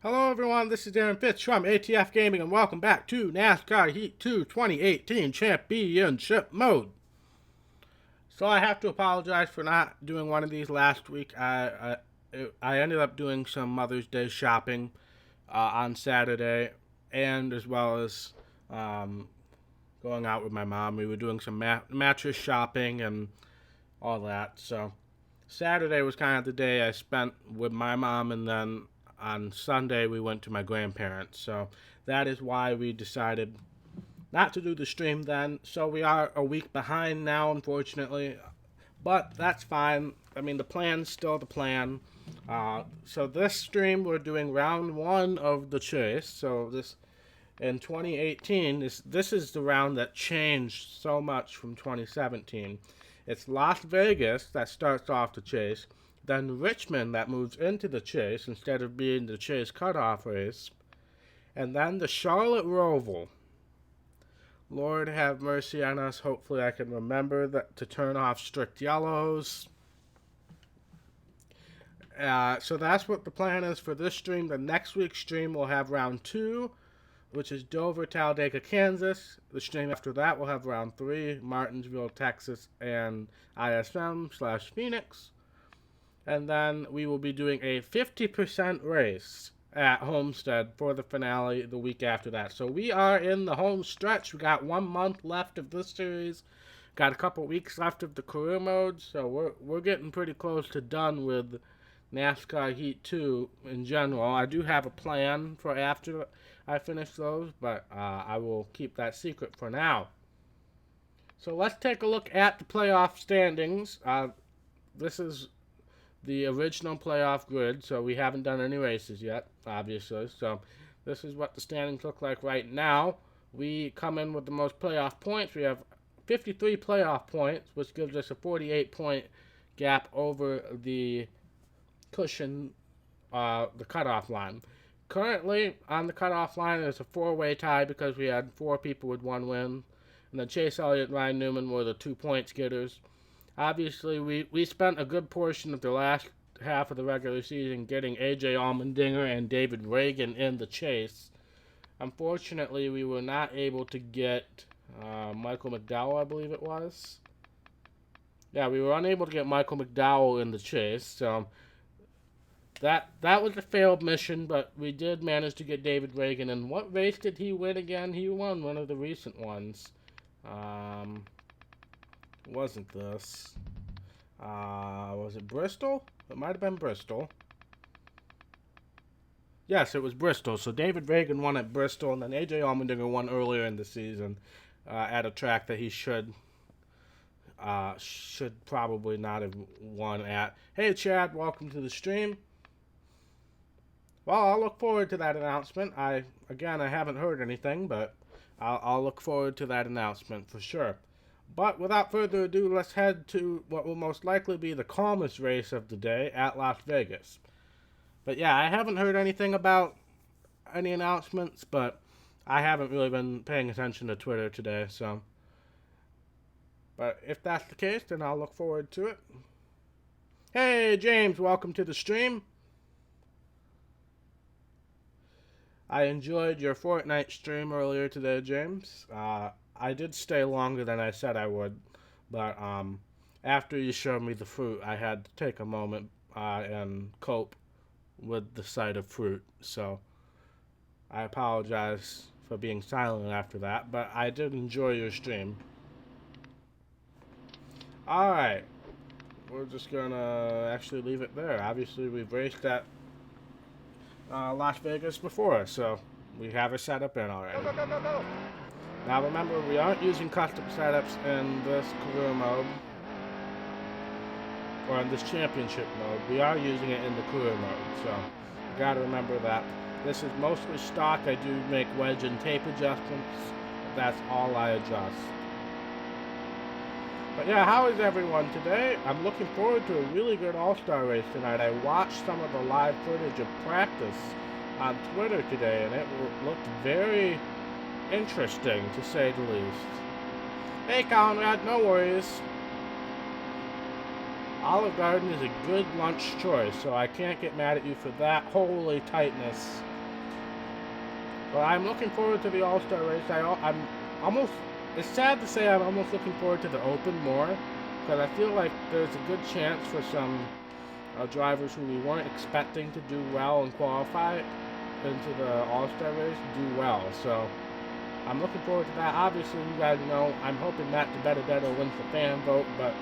Hello everyone, this is Darren Fitz from ATF Gaming and welcome back to NASCAR Heat 2 2018 Championship Mode. So I have to apologize for not doing one of these last week. I ended up doing some Mother's Day shopping on Saturday, and as well as um, going out with my mom. We were doing some mattress shopping and all that. So Saturday was kind of the day I spent with my mom, and then on Sunday we went to my grandparents. So that is why we decided not to do the stream then. So we are a week behind now, unfortunately, but that's fine. I mean, the plan's still the plan. So this stream we're doing round one of the chase. So this in 2018, this is the round that changed so much from 2017. It's Las Vegas that starts off the chase, then Richmond that moves into the chase instead of being the chase cutoff race, and then the Charlotte Roval. Lord have mercy on us. Hopefully I can remember that to turn off strict yellows. So that's what the plan is for this stream. The next week's stream will have round 2, which is Dover, Talladega, Kansas. The stream after that will have round 3, Martinsville, Texas, and ISM/Phoenix. And then we will be doing a 50% race at Homestead for the finale the week after that. So we are in the home stretch. We got 1 month left of this series. Got a couple weeks left of the career mode. So we're getting pretty close to done with NASCAR Heat 2 in general. I do have a plan for after I finish those, but I will keep that secret for now. So let's take a look at the playoff standings. This is the original playoff grid, so we haven't done any races yet, obviously. So this is what the standings look like right now. We come in with the most playoff points. We have 53 playoff points, which gives us a 48-point gap over the cushion, the cutoff line. Currently, on the cutoff line, there's a 4-way tie because we had 4 people with 1 win. And then Chase Elliott and Ryan Newman were the 2-point getters. Obviously, we spent a good portion of the last half of the regular season getting A.J. Allmendinger and David Reagan in the chase. Unfortunately, we were not able to get Michael McDowell, I believe it was. Yeah, we were unable to get Michael McDowell in the chase, so that was a failed mission, but we did manage to get David Reagan. And what race did he win again? He won one of the recent ones. Wasn't this? Was it Bristol? It might have been Bristol. Yes, it was Bristol. So David Reagan won at Bristol, and then A.J. Allmendinger won earlier in the season at a track that he should probably not have won at. Hey, Chad, welcome to the stream. Well, I'll look forward to that announcement. I haven't heard anything, but I'll look forward to that announcement for sure. But without further ado, let's head to what will most likely be the calmest race of the day at Las Vegas. But yeah, I haven't heard anything about any announcements, but I haven't really been paying attention to Twitter today, so. But if that's the case, then I'll look forward to it. Hey, James, welcome to the stream. I enjoyed your Fortnite stream earlier today, James. I did stay longer than I said I would, but after you showed me the fruit, I had to take a moment and cope with the sight of fruit. So I apologize for being silent after that, but I did enjoy your stream. Alright, we're just gonna actually leave it there. Obviously, we've raced at Las Vegas before, so we have a setup in already. Go, go, go, go, go. Now remember, we aren't using custom setups in this career mode, or in this championship mode. We are using it in the career mode, so you gotta remember that. This is mostly stock. I do make wedge and tape adjustments. That's all I adjust. But yeah, how is everyone today? I'm looking forward to a really good All-Star race tonight. I watched some of the live footage of practice on Twitter today, and it looked very interesting, to say the least. Hey, Conrad, no worries. Olive Garden is a good lunch choice, so I can't get mad at you for that. Holy tightness. But I'm looking forward to the All-Star race. I'm almost, it's sad to say I'm almost looking forward to the Open more, because I feel like there's a good chance for some drivers who we weren't expecting to do well and qualify into the All-Star race do well. So I'm looking forward to that. Obviously, you guys know I'm hoping Matt DiBenedetto wins the fan vote, but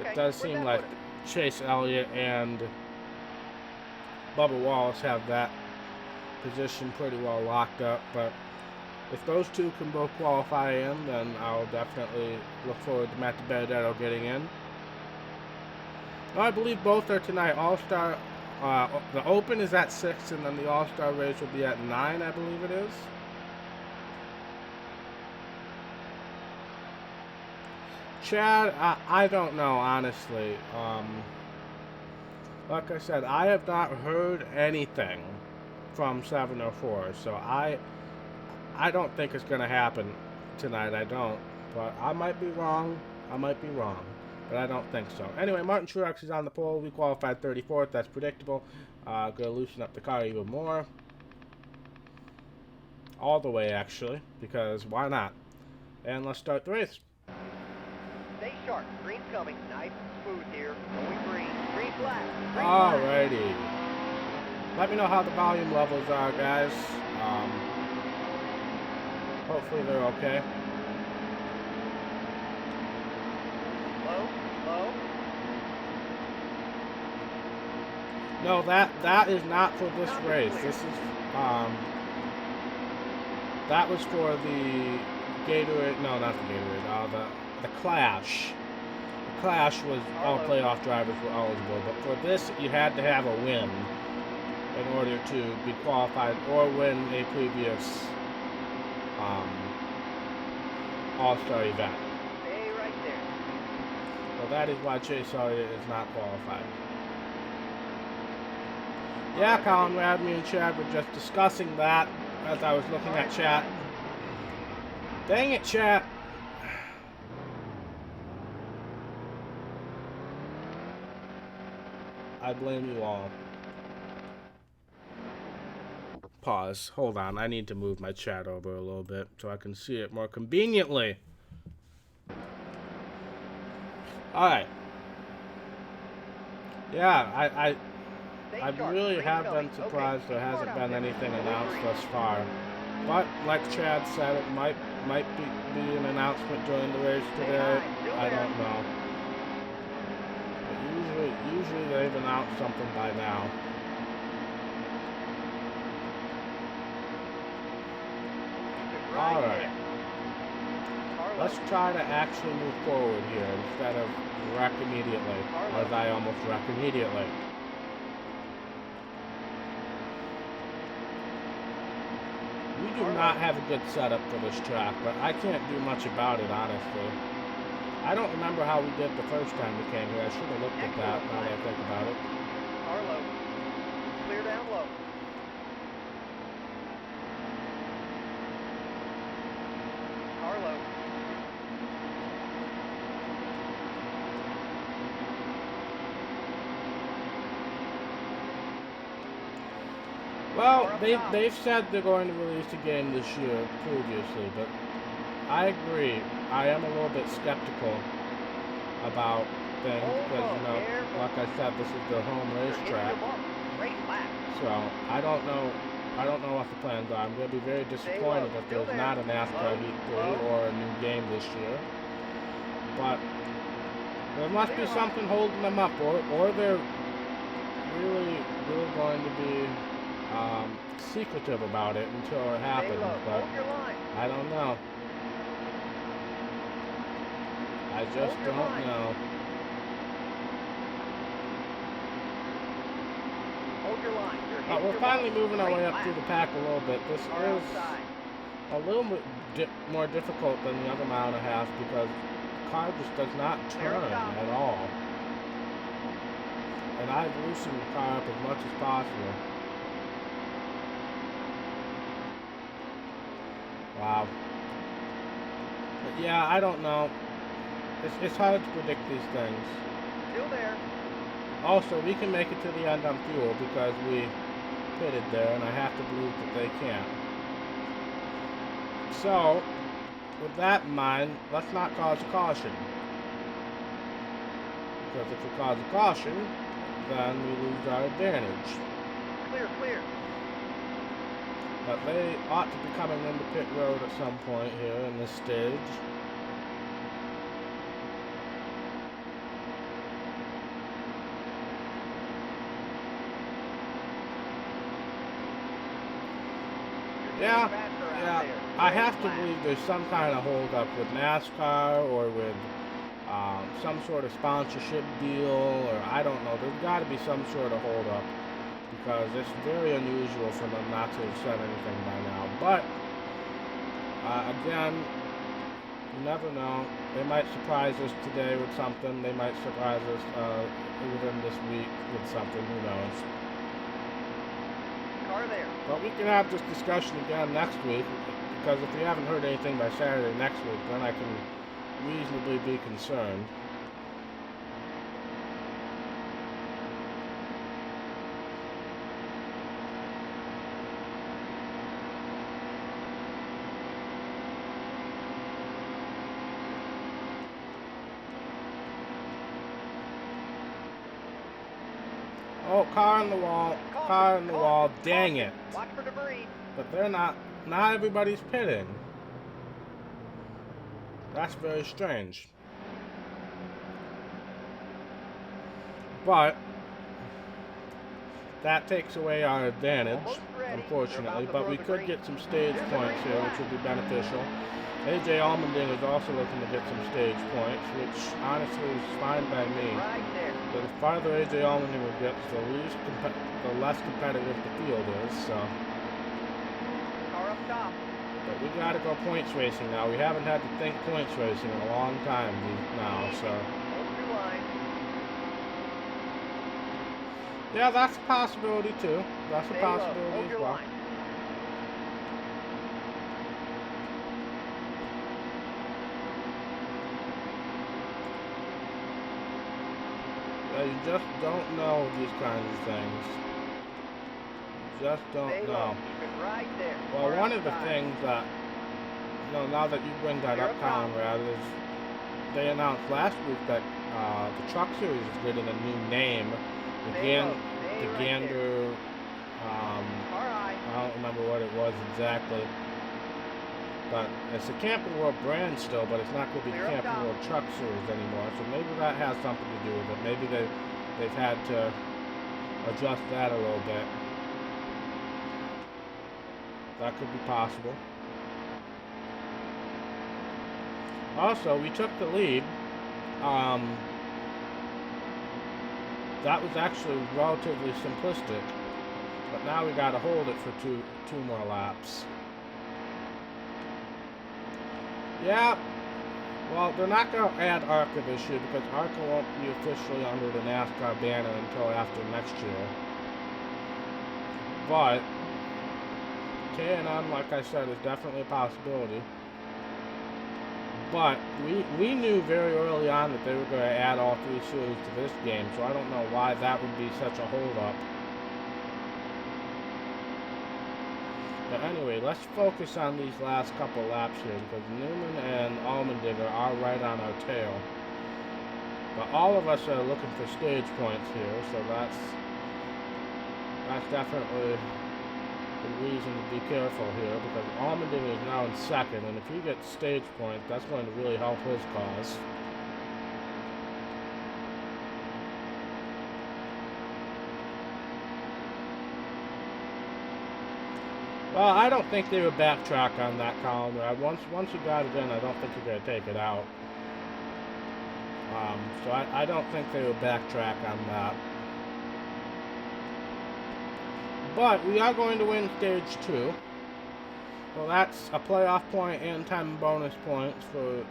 it does seem like Chase Elliott and Bubba Wallace have that position pretty well locked up. But if those two can both qualify in, then I'll definitely look forward to Matt DiBenedetto getting in. I believe both are tonight. All-Star, the Open is at 6, and then the All-Star race will be at 9, I believe it is. Chad, I don't know, honestly. Like I said, I have not heard anything from 704, so I don't think it's going to happen tonight. I don't. But I might be wrong. But I don't think so. Anyway, Martin Truex is on the pole. We qualified 34th. That's predictable. Going to loosen up the car even more. All the way, actually. Because why not? And let's start the race. Stay sharp. Green's coming. Nice and smooth here. Going green. Green flag. Alrighty. Let me know how the volume levels are, guys. Hopefully they're okay. Low. No, that is not for this race. This is that was for the Gatorade. No, not the Gatorade. The Clash. The Clash was all playoff drivers were eligible, but for this you had to have a win in order to be qualified or win a previous All-Star event. Stay right there. So that is why Chase Elliott is not qualified. Yeah, Conrad, me and Chad were just discussing that as I was looking at chat. Dang it, chat. I blame you all. Pause. Hold on. I need to move my chat over a little bit so I can see it more conveniently. Alright. Yeah, I really have been surprised there hasn't been anything announced thus far. But, like Chad said, it might be an announcement during the race today. I don't know. But usually they've announced something by now. Alright. Let's try to actually move forward here instead of wreck immediately, as I almost wreck immediately. We do not have a good setup for this track, but I can't do much about it, honestly. I don't remember how we did the first time we came here. I should have looked at that now that I think about it. Carlo. Clear down low. Carlo. Well, they've said they're going to release a game this year previously, but I agree. I am a little bit skeptical about things because, you know, like I said, this is the home racetrack. So I don't know what the plans are. I'm going to be very disappointed if there's not a NASCAR Heat 3 or a new game this year. But there must be something holding them up, or they're really going to be secretive about it until it happens. But I don't know. I just don't know. We're finally moving our way up through the pack a little bit. This is a little bit more difficult than the other mile and a half because the car just does not turn at all. And I've loosened the car up as much as possible. Wow. But yeah, I don't know. It's hard to predict these things. Still there. Also, we can make it to the end on fuel because we pitted there, and I have to believe that they can't. So, with that in mind, let's not cause a caution. Because if we cause a caution, then we lose our advantage. Clear, clear. But they ought to be coming into pit road at some point here in this stage. Yeah, I have to believe there's some kind of hold up with NASCAR or with some sort of sponsorship deal, or I don't know. There's got to be some sort of hold up because it's very unusual for them not to have said anything by now. But again, you never know. They might surprise us today with something. They might surprise us within this week with something. Who knows? Car there. But we can have this discussion again next week, because if we haven't heard anything by Saturday next week, then I can reasonably be concerned. Oh, car in the wall, car in the wall, dang it. Watch for debris. But they're not everybody's pitting. That's very strange. But that takes away our advantage, unfortunately. But we could get some stage points here, which would be beneficial. AJ Allmendinger is also looking to get some stage points, which honestly is fine by me. Right there. The farther AJ Allmendinger gets, the less competitive the field is. So, Car up top. but we got to go points racing now. We haven't had to think points racing in a long time now. So, Hold your line. yeah, that's a possibility too. That's a Stay low. possibility Hold as your well. line. Yeah, you just don't know these kinds of things. You just Stay don't low. know. Keep it right there. Well, Car one of the outside. things that, now that you bring that up, Conrad, is they announced last week that the Truck Series is getting a new name. The Stay low. Stay right Gander, Car high. I don't remember what it was exactly. But it's the Camping World brand still, but it's not going to be the Clear up Camping top. World Truck Series anymore. So maybe that has something to do with it. Maybe they've had to adjust that a little bit. That could be possible. Also, we took the lead. That was actually relatively simplistic, but now we got to hold it for two more laps. Yeah, well, they're not going to add ARCA this year because ARCA won't be officially under the NASCAR banner until after next year. But K&N, like I said, is definitely a possibility. But we knew very early on that they were going to add all three series to this game, so I don't know why that would be such a holdup. But anyway, let's focus on these last couple laps here, because Newman and Allmendinger are right on our tail. But all of us are looking for stage points here, so that's definitely the reason to be careful here, because Allmendinger is now in second, and if he gets stage points, that's going to really help his cause. Well, I don't think they would backtrack on that column. Once you got it in, I don't think you're going to take it out. So I don't think they would backtrack on that. But we are going to win stage 2. So that's a playoff point and time bonus points for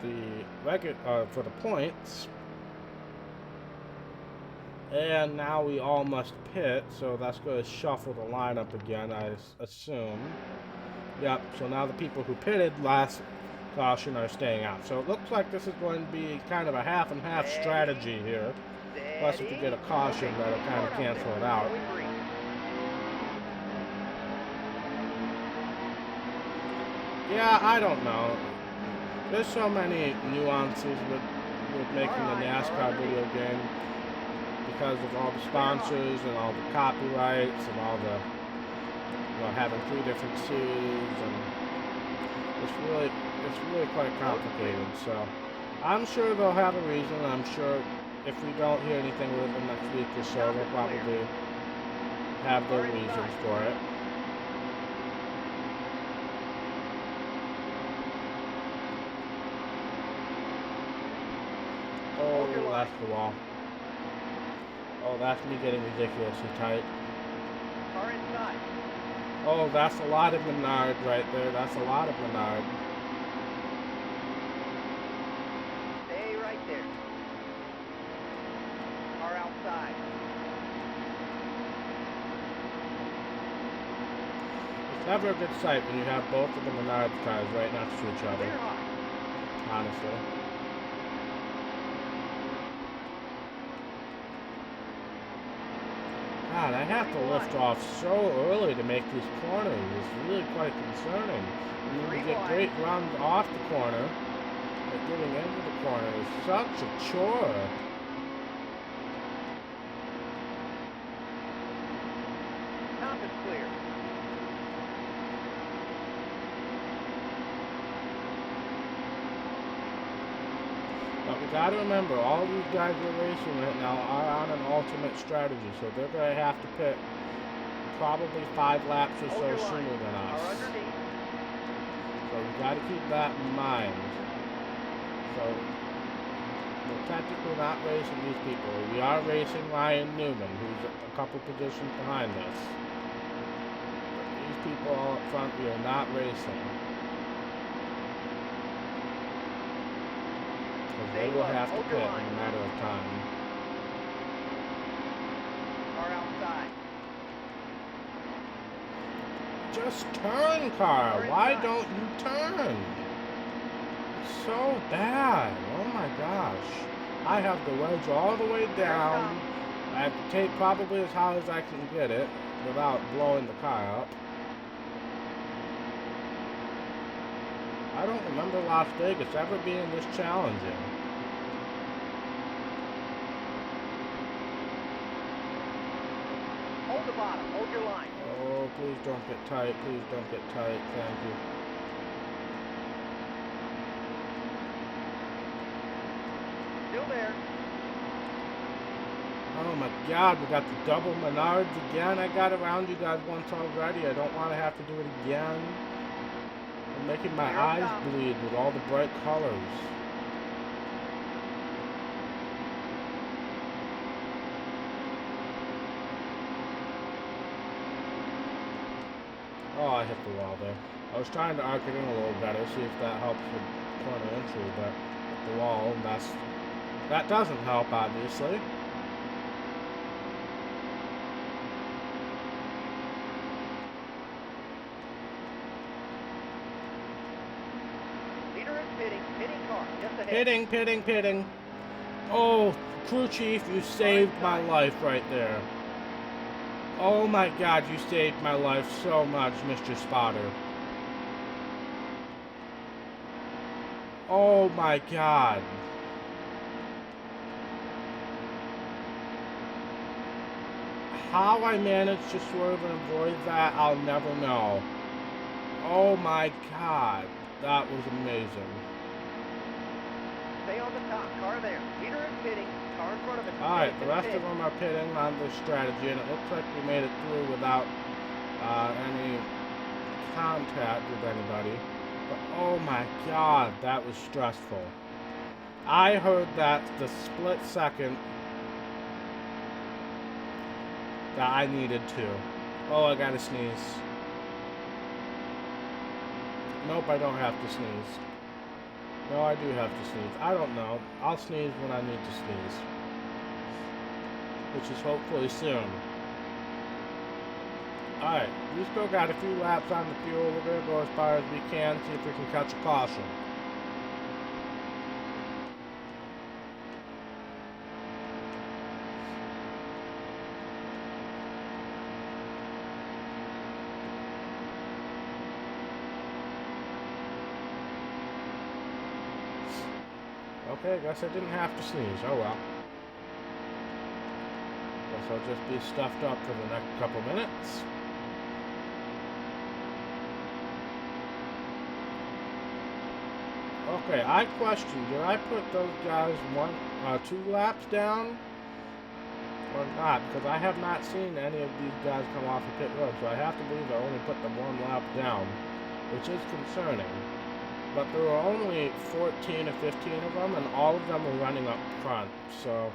the points. And now we all must pit, so that's going to shuffle the lineup again, I assume. Yep, so now the people who pitted last caution are staying out. So it looks like this is going to be kind of a half and half strategy here. Plus if you get a caution, that'll kind of cancel it out. Yeah, I don't know. There's so many nuances with making the Alright, car NASCAR video underneath. game because of all the Clear hot. sponsors and all the copyrights and all the, having 3 different series, and it's really quite complicated. So I'm sure they'll have a reason. I'm sure if we don't hear anything within the next week or so, South they'll is probably clear. have their Car reasons inside. for it. Hold your Oh, line. that's the wall. Oh, that's me getting ridiculously tight. Car inside. Oh, that's a lot of Menard right there. That's a lot of Menard. Stay right there. Car outside. It's never a good sight when you have both of the Menard cars right next to each other, Clear hot. honestly. God, I have to Green lift light. off so early to make these corners. It's really quite concerning. And then we Green get light. great runs off the corner, but getting into the corner is such a chore. Top is clear. But we gotta remember, all these guys we're racing right now are on an ultimate strategy, so they're gonna have to pit probably 5 laps or Hold so your line. sooner than Car us. underneath. So we gotta keep that in mind. So we're technically not racing these people. We are racing Ryan Newman, who's a couple positions behind us. But these people all up front, we are not racing. Because they Stay will low. have to Hold your pit in line. a matter of time. Car outside. Just turn, car. Car Why inside. don't you turn? It's so bad. Oh my gosh. I have the wedge all the way down. I have to take probably as high as I can get it without blowing the car up. I don't remember Las Vegas ever being this challenging. Hold the bottom. Hold your line. Oh, please don't get tight. Please don't get tight. Thank you. Still there. Oh my God, we got the double Menards again. I got around you guys once already. I don't want to have to do it again. I'm making my Clear up eyes top. bleed with all the bright colors. Oh, I hit the wall there. I was trying to arc it in a little better, see if that helps with corner entry, but hit the wall, and that doesn't help, obviously. Leader is pitting. Pitting car. Just ahead. Pitting, pitting, pitting. Oh, crew chief, you saved my life right there. Oh my God, you saved my life so much, Mr. Spotter. Oh my God. How I managed to swerve and avoid that, I'll never know. Oh my God, that was amazing. Stay on the top. Car there. Leader is pitting. Car in front of it. Alright, the rest of them are pitting on this strategy, and it looks like we made it through without any contact with anybody. But oh my God, that was stressful. I heard that the split second that I needed to. Oh, I gotta sneeze. Nope, I don't have to sneeze. No, I do have to sneeze. I don't know. I'll sneeze when I need to sneeze. Which is hopefully soon. Alright, we still got a few laps on the fuel. We're going to go as far as we can, see if we can catch a caution. Okay, guess I didn't have to sneeze. Oh well. Guess I'll just be stuffed up for the next couple minutes. Okay, I question, did I put those guys 2 laps down? Or not? Because I have not seen any of these guys come off the pit road, so I have to believe I only put them 1 lap down, which is concerning. But there were only 14 or 15 of them, and all of them were running up front, so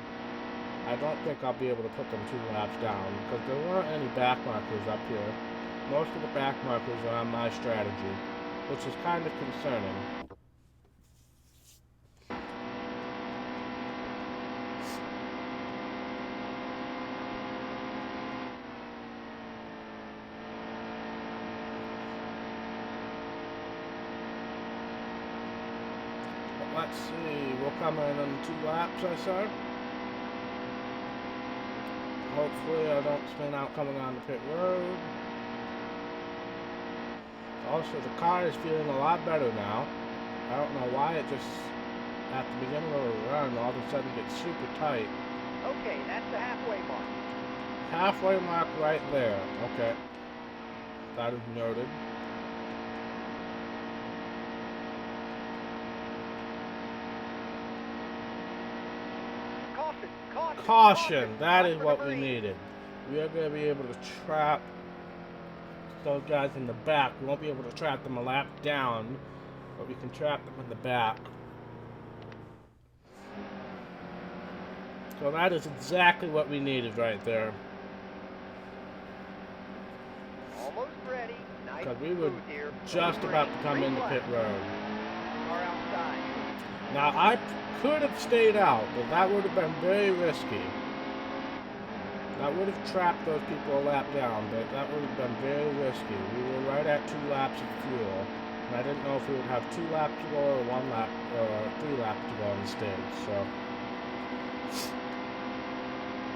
I don't think I'll be able to put them 2 laps down, because there weren't any back markers up here. Most of the back markers are on my strategy, which is kind of concerning. Let's see, we'll come in 2 laps, I said. Hopefully I don't spin out coming on the pit road. Also, the car is feeling a lot better now. I don't know why it just, at the beginning of a run, all of a sudden gets super tight. Okay, that's the halfway mark. Halfway mark right there. Okay. That is noted. Caution! That is what we needed. We are going to be able to trap those guys in the back. We won't be able to trap them a lap down, but we can trap them in the back. So that is exactly what we needed right there. Almost ready. Nice. Because we were just about to come into pit road. Car outside. Now, I could have stayed out, but that would have been very risky. That would have trapped those people a lap down, but that would have been very risky. We were right at 2 laps of fuel, and I didn't know if we would have 2 laps to go or 1 lap or 3 laps to go on the stage. So,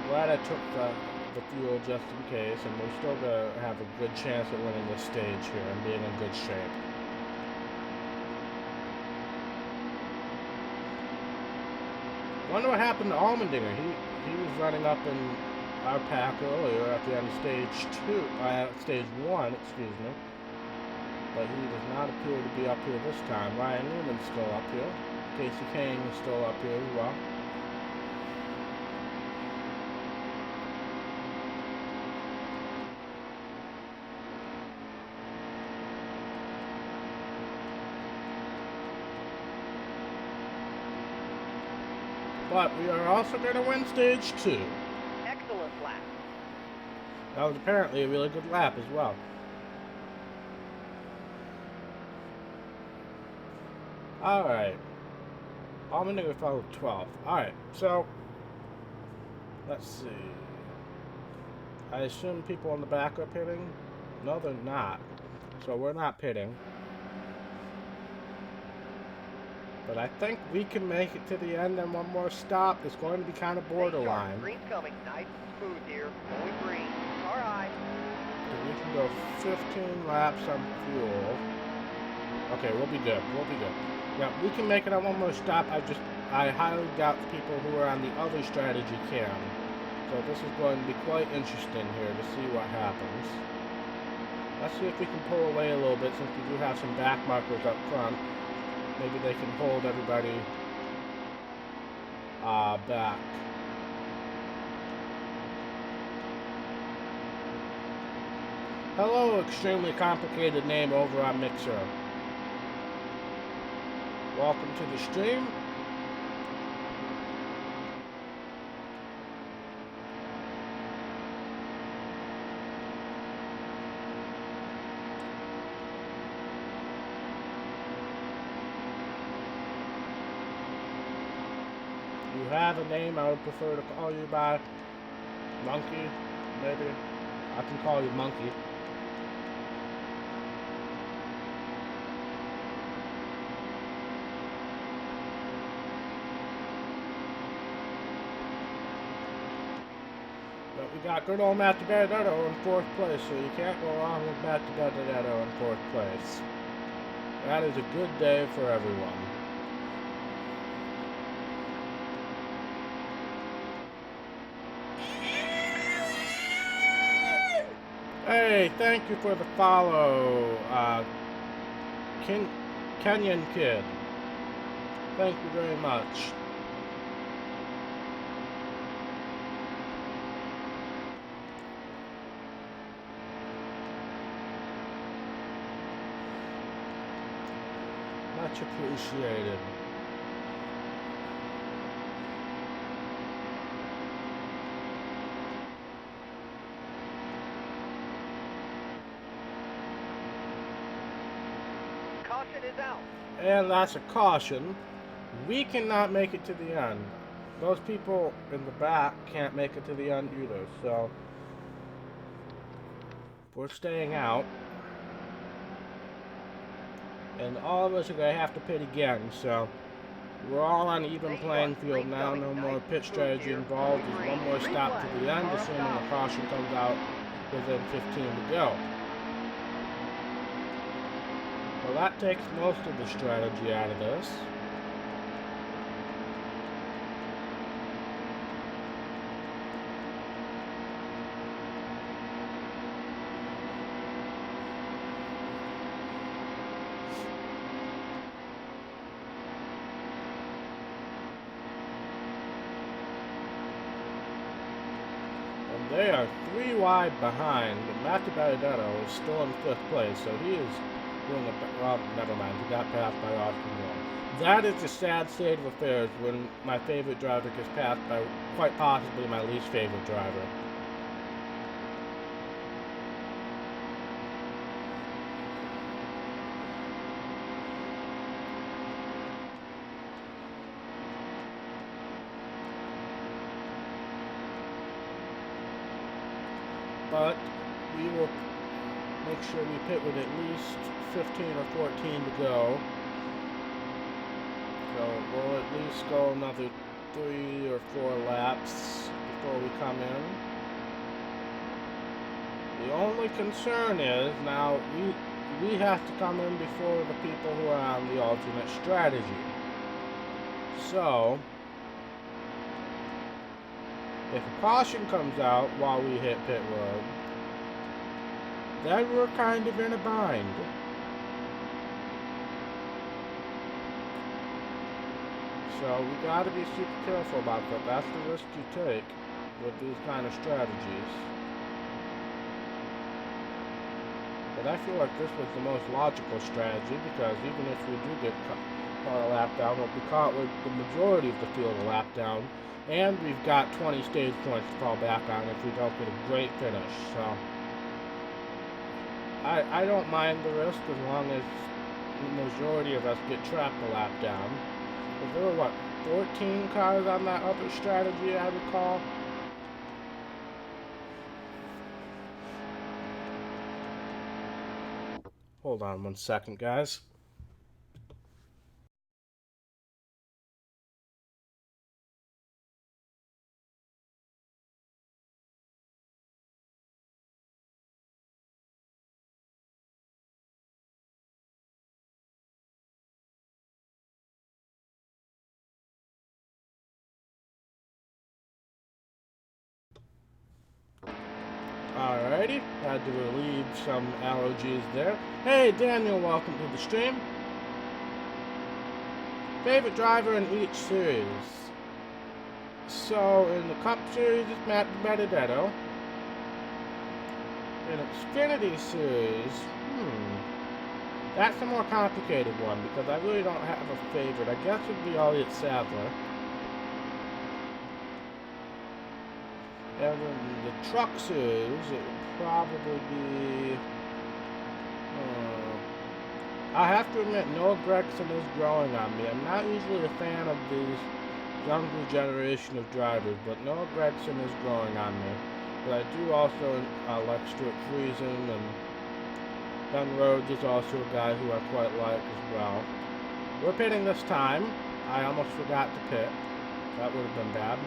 glad I took the fuel just in case, and we're still gonna have a good chance at winning this stage here and being in good shape. Wonder what happened to Allmendinger. He was running up in our pack earlier at the end of stage 1, excuse me. But he does not appear to be up here this time. Ryan Newman's still up here. Casey Kane is still up here as well. But we are also going to win stage 2. Excellent lap. That was apparently a really good lap as well. Alright. Allmendinger fell 12th. Alright, so let's see. I assume people in the back are pitting? No, they're not. So we're not pitting. But I think we can make it to the end and 1 more stop. It's going to be kind of borderline. Green's coming. Nice and smooth here. Going green. Car high. We can go 15 laps on fuel. Okay, we'll be good. We'll be good. Yeah, we can make it on 1 more stop. I highly doubt the people who are on the other strategy can. So this is going to be quite interesting here to see what happens. Let's see if we can pull away a little bit since we do have some back markers up front. Maybe they can hold everybody back. Hello, extremely complicated name over on Mixer. Welcome to the stream. You have a name I would prefer to call you by? Monkey, maybe? I can call you Monkey. But we got good old Matt Benedetto in 4th place, so you can't go wrong with Matt Benedetto in 4th place. That is a good day for everyone. Hey, thank you for the follow, Kenyan Kid. Thank you very much. Much appreciated. Caution is out. And that's a caution. We cannot make it to the end. Those people in the back can't make it to the end either, so we're staying out. And all of us are going to have to pit again, so we're all on even playing field now. No more pit strategy involved. There's one more stop to the end, assuming the caution comes out within 15 to go. Well, that takes most of the strategy out of this. They are 3 wide behind. Matthew Benedetto is still in 5th place, so he is doing a... Well, never mind. He got passed by Austin Jones. That is a sad state of affairs when my favorite driver gets passed by quite possibly my least favorite driver. But we will make sure we pit with at least 15 or 14 to go. So we'll at least go another 3 or 4 laps before we come in. The only concern is now we have to come in before the people who are on the alternate strategy. So if a caution comes out while we hit pit road, then we're kind of in a bind. So we gotta be super careful about that. That's the risk you take with these kind of strategies. But I feel like this was the most logical strategy, because even if we do get caught a lap down, we'll be caught with the majority of the field a lap down. And we've got 20 stage points to fall back on if we don't get a great finish. So I don't mind the risk as long as the majority of us get trapped a lap down. Because there were, what, 14 cars on that other strategy, I recall? Hold on 1 second, guys. Alrighty, had to relieve some allergies there. Hey Daniel, welcome to the stream. Favorite driver in each series. So in the Cup Series it's Matt Benedetto. In Xfinity Series, that's a more complicated one because I really don't have a favorite. I guess it would be Elliott Sadler. And in the Truck Series, it would probably be... I have to admit, Noah Gragson is growing on me. I'm not usually a fan of these younger generation of drivers, but Noah Gragson is growing on me. But I do also like Stuart Friesen, and Ben Rhodes is also a guy who I quite like as well. We're pitting this time. I almost forgot to pit. That would have been bad.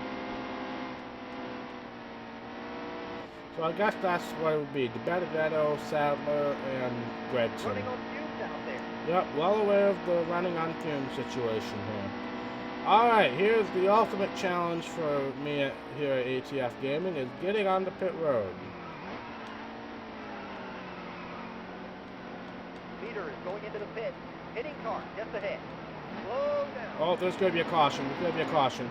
So I guess that's what it would be. Benedetto, Sadler, and Gregson. Running on fumes out there. Yep, well aware of the running on fumes situation here. Alright, here's the ultimate challenge for me here at ATF Gaming, is getting on the pit road. Leader is going into the pit. Hitting car just ahead. Slow down. Oh, there's going to be a caution. There's going to be a caution.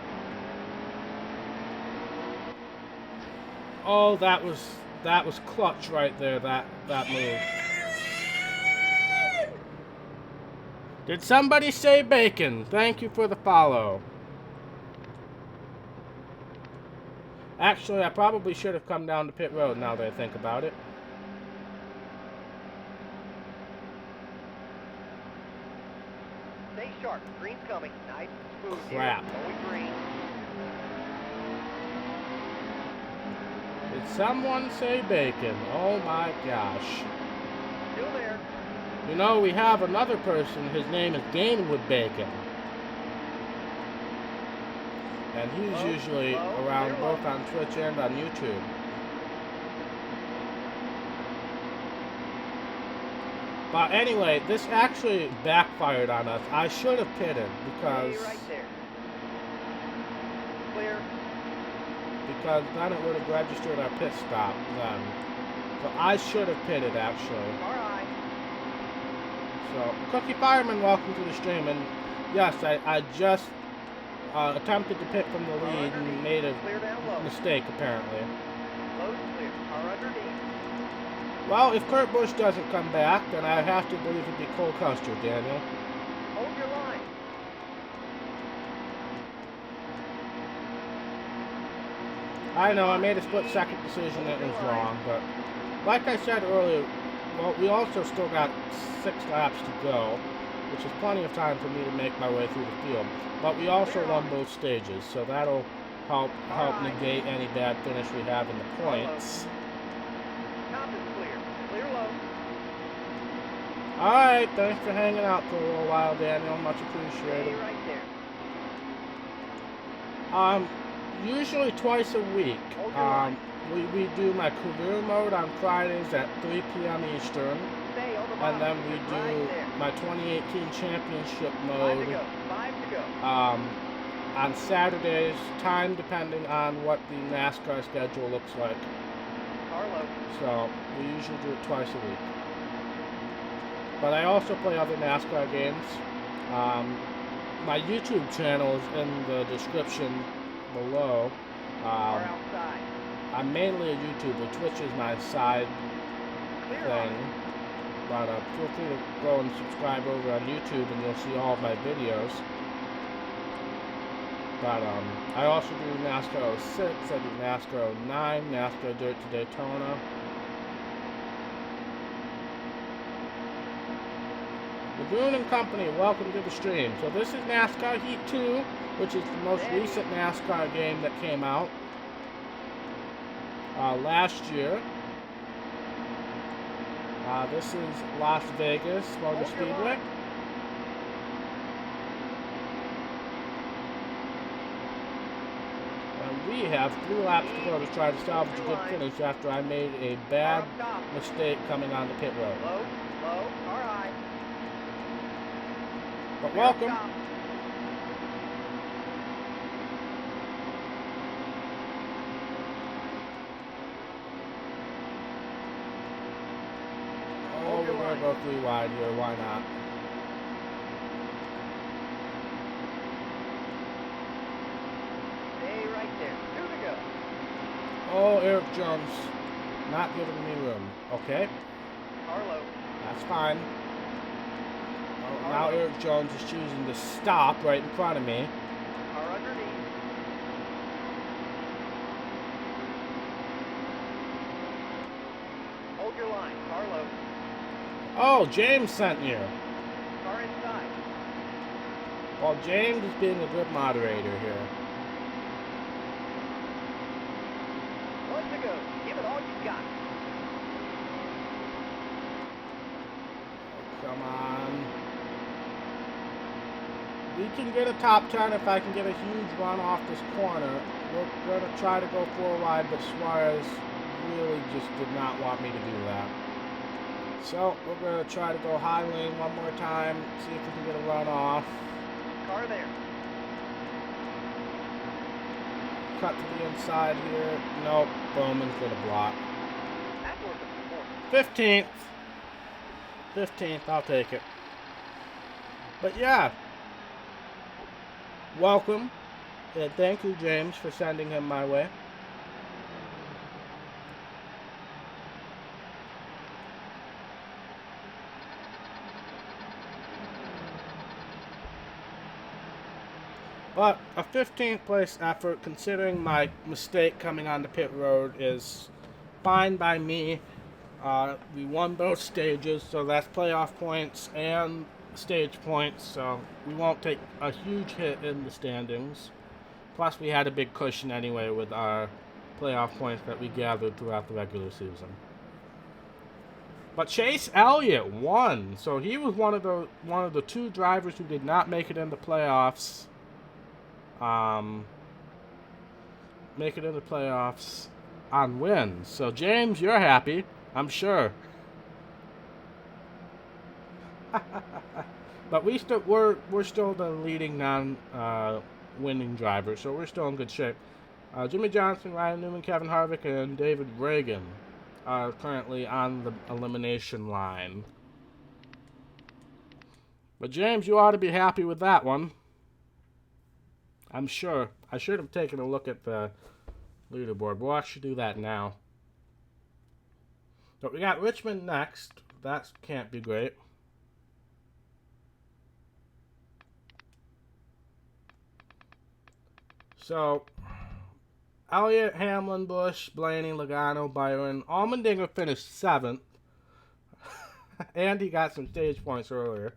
Oh, that was clutch right there, that move. Did somebody say bacon? Thank you for the follow. Actually, I probably should have come down to pit road now that I think about it. Stay sharp. Green's coming. Nice and smooth. Crap. Here. Going green. Did someone say bacon? Oh my gosh. Still there. You know, we have another person, his name is Gainwood Bacon. And he's usually around both on Twitch and on YouTube. But anyway, this actually backfired on us. I should have pitted because... Stay right there. Clear. Because then it would have registered our pit stop then. So I should have pitted actually. All right. So, Cookie Fireman, welcome to the stream. And yes, I just attempted to pit from the lead and made a mistake apparently. Low clear. Car underneath. Well, if Kurt Busch doesn't come back, then I have to believe it'd be Cole Custer, Daniel. Hold your line. I know, I made a split-second decision that was wrong, but like I said earlier, well, we also still got 6 laps to go, which is plenty of time for me to make my way through the field. But we also won both stages, so that'll help negate any bad finish we have in the points. Top is clear. Clear low. Alright, thanks for hanging out for a little while, Daniel. Much appreciated. Stay right there. Usually twice a week. We do my career mode on Fridays at 3 p.m. Eastern. Stay on the And bottom. then we do Right there. my 2018 championship 5 to mode go. 5 to go. on Saturdays, time depending on what the NASCAR schedule looks like. Car low. So we usually do it twice a week. But I also play other NASCAR games. My YouTube channel is in the description below. Car outside. I'm mainly a YouTuber. Twitch is my side Clear thing. on. But feel free to go and subscribe over on YouTube and you'll see all of my videos. But I also do NASCAR 06, I do NASCAR 09, NASCAR Dirt to Daytona. Lagoon and Company, welcome to the stream. So this is NASCAR Heat 2, which is the most recent NASCAR game that came out last year. This is Las Vegas Motor Speedway. And we have 3 laps to go to try to salvage a good finish after I made a bad mistake coming on the pit road. Low, low, car high. But welcome. Stop. Oh, we're going to go 3 wide here. Why not? Stay right there. 2 to go. Oh, Eric Jones not giving me room. Okay, Car low. that's fine. Oh, now Eric Jones is choosing to stop right in front of me. Car underneath. Hold your line. Car low. Oh, James sent you. Car inside. Well, James is being a good moderator here. 1 to go. Give it all you got. Come on. We can get a top 10 if I can get a huge run off this corner. We're going to try to go 4 wide, but Suarez really just did not want me to do that. So we're going to try to go high lane one more time, see if we can get a run off. Car there. Cut to the inside here. Nope, Bowman's going to block. That's worth it. 15th. 15th, I'll take it. But yeah, welcome. And thank you, James, for sending him my way. But a 15th place effort, considering my mistake coming on the pit road, is fine by me. We won both stages, so that's playoff points and stage points, so we won't take a huge hit in the standings. Plus, we had a big cushion anyway with our playoff points that we gathered throughout the regular season. But Chase Elliott won, so he was one of the two drivers who did not make it in the playoffs. Make it in the playoffs on wins. So James, you're happy, I'm sure. But we're still the leading non-winning driver, so we're still in good shape. Jimmy Johnson, Ryan Newman, Kevin Harvick, and David Reagan are currently on the elimination line. But James, you ought to be happy with that one. I'm sure. I should have taken a look at the leaderboard. We'll actually do that now. But we got Richmond next. That can't be great. So, Elliott, Hamlin, Busch, Blaney, Logano, Byron. Allmendinger finished 7th. And he got some stage points earlier.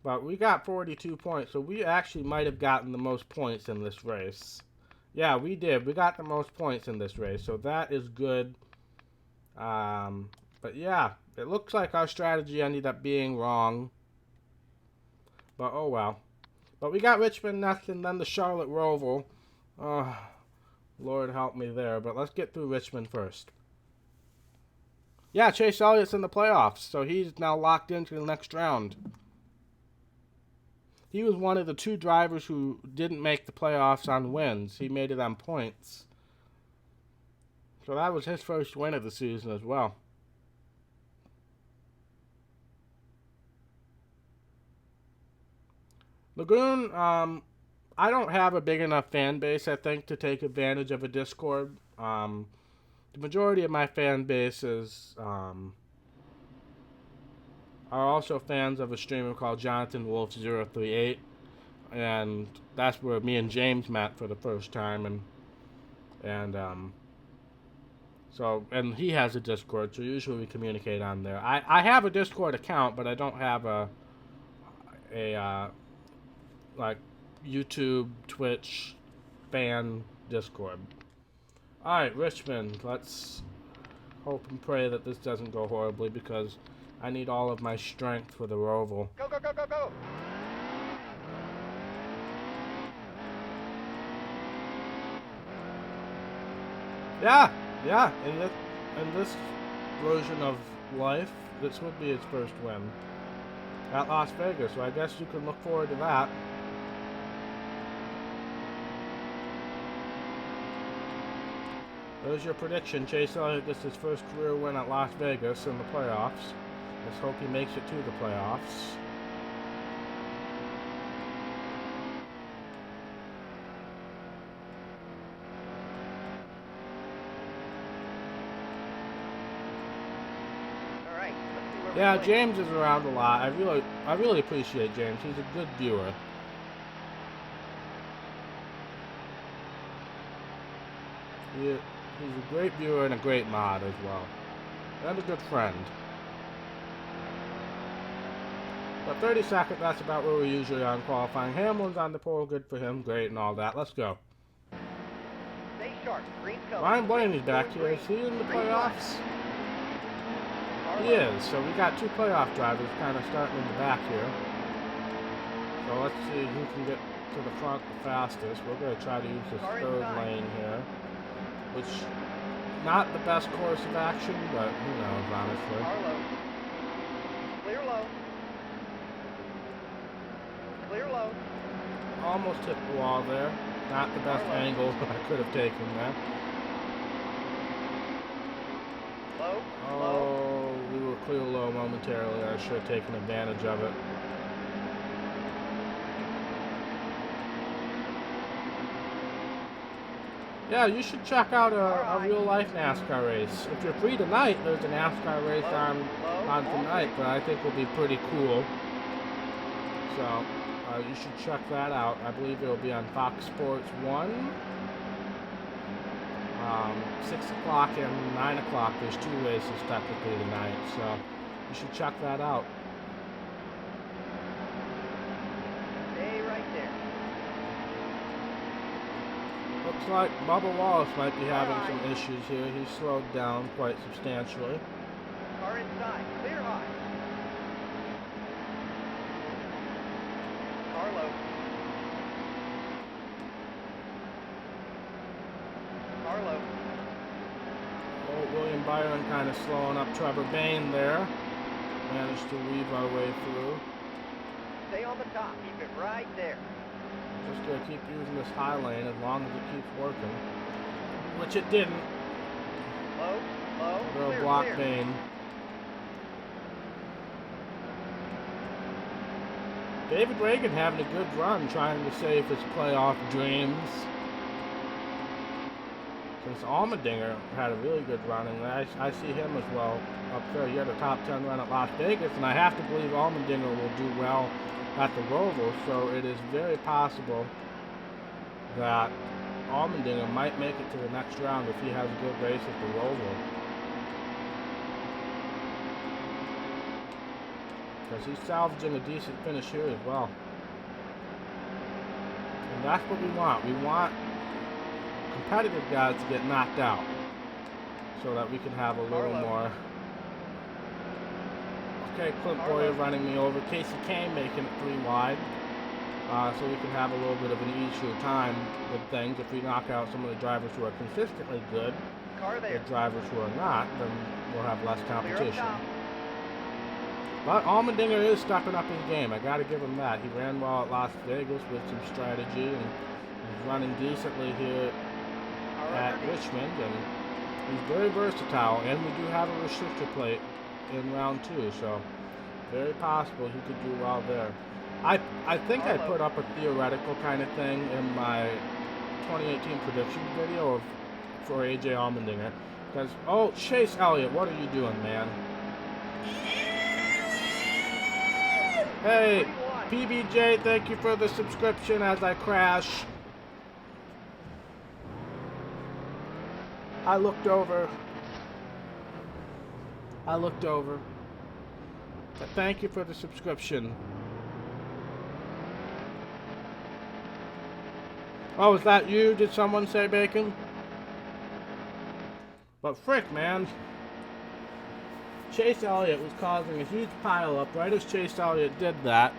But we got 42 points, so we actually might have gotten the most points in this race. Yeah, we did. We got the most points in this race, so that is good. But yeah, it looks like our strategy ended up being wrong. But oh well. But we got Richmond next and then the Charlotte Roval. Oh, Lord help me there. But let's get through Richmond first. Yeah, Chase Elliott's in the playoffs, so he's now locked into the next round. He was one of the two drivers who didn't make the playoffs on wins. He made it on points. So that was his first win of the season as well. Lagoon, I don't have a big enough fan base, I think, to take advantage of a Discord. The majority of my fan base are also fans of a streamer called Jonathan Wolf 038, and that's where me and James met for the first time, and he has a Discord, so usually we communicate on there. I have a Discord account, but I don't have a like YouTube, Twitch fan Discord. All right, Richmond. Let's hope and pray that this doesn't go horribly because I need all of my strength for the Roval. Go, go, go, go, go! Yeah. In this version of life, this would be his first win at Las Vegas. So I guess you can look forward to that. There's your prediction. Chase Elliott gets his first career win at Las Vegas in the playoffs. Let's hope he makes it to the playoffs. All right, let's see where Yeah, we James is around a lot. I really appreciate James. He's a good viewer. He's a great viewer and a great mod as well. And a good friend. But 32nd, that's about where we're usually on qualifying. Hamlin's on the pole, good for him, great and all that. Let's go. Stay sharp. Green's coming. Ryan Blaney's back here. Is he in the playoffs? He is. So we got two playoff drivers kind of starting in the back here. So let's see who can get to the front the fastest. We're going to try to use this third lane here. Which, not the best course of action, but who knows, honestly. Low. Clear low. Clear low. Almost hit the wall there. Not the best angle I could have taken there. Low. Oh, we were clear low momentarily. I should have taken advantage of it. Yeah, you should check out a real-life NASCAR race. If you're free tonight, there's a NASCAR race on tonight that I think will be pretty cool. So, you should check that out. I believe it'll be on Fox Sports 1. 6 o'clock and 9 o'clock. There's 2 races technically tonight, so you should check that out. Stay right there. Looks like Bubba Wallace might be having some issues here. He's slowed down quite substantially. Car inside. Clear high. Carlo. Carlo. Oh, William Byron kind of slowing up Trevor Bayne there. Managed to weave our way through. Stay on the top. Keep it right there. Just gonna keep using this high lane as long as it keeps working. Which it didn't. Low, low, We'll clear, block clear. Bayne. David Reagan having a good run trying to save his playoff dreams. Since Allmendinger had a really good run, and I see him as well up there. He had a top 10 run at Las Vegas, and I have to believe Allmendinger will do well at the Roval, so it is very possible that Allmendinger might make it to the next round if he has a good race at the Roval. Because he's salvaging a decent finish here as well. And that's what we want. We want competitive guys to get knocked out so that we can have a little more. Okay, Clint Boyer running me over. Casey Kane making it 3 wide. So we can have a little bit of an easier time with things. If we knock out some of the drivers who are consistently good, the drivers who are not, then we'll have less competition. But Allmendinger is stepping up his game. I got to give him that. He ran well at Las Vegas with some strategy, and he's running decently here at Richmond, and he's very versatile. And we do have a restrictor plate in round 2, so very possible he could do well there. I think I put up a theoretical kind of thing in my 2018 prediction video for AJ Allmendinger, because Chase Elliott, what are you doing, man? Hey, PBJ, thank you for the subscription as I crash. I looked over. But thank you for the subscription. Oh, is that you? Did someone say bacon? But frick, man. Chase Elliott was causing a huge pile up. Right as Chase Elliott did that,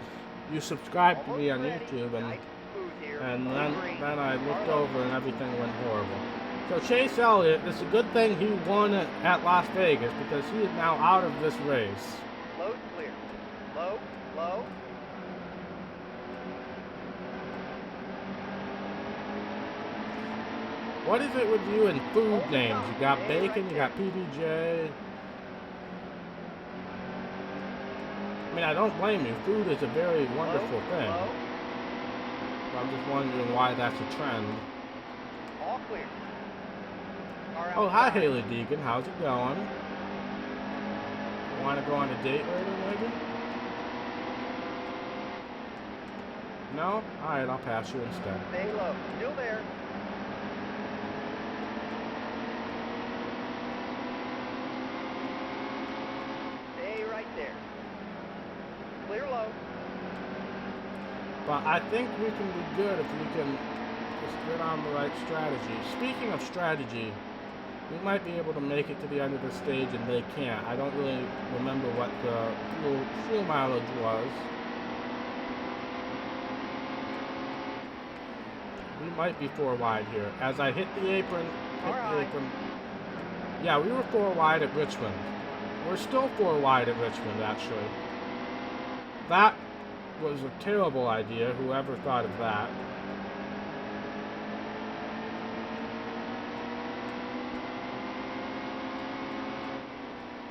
you subscribed to me on YouTube, and then I looked over and everything went horrible. So Chase Elliott, it's a good thing he won at Las Vegas, because he is now out of this race. Low, clear. Low, low. What is it with you and food names? You got bacon, you got PBJ. I mean, I don't blame you. Food is a very wonderful thing. I'm just wondering why that's a trend. All clear. Oh, hi, Haley Deegan. How's it going? Want to go on a date later, maybe? No? Alright, I'll pass you instead. Stay low. Still there. Stay right there. Clear low. But I think we can be good if we can just get on the right strategy. Speaking of strategy, we might be able to make it to the end of the stage and they can't. I don't really remember what the fuel mileage was. We might be 4 wide here. As I hit the apron, Yeah, we were 4 wide at Richmond. We're still 4 wide at Richmond, actually. That was a terrible idea, whoever thought of that.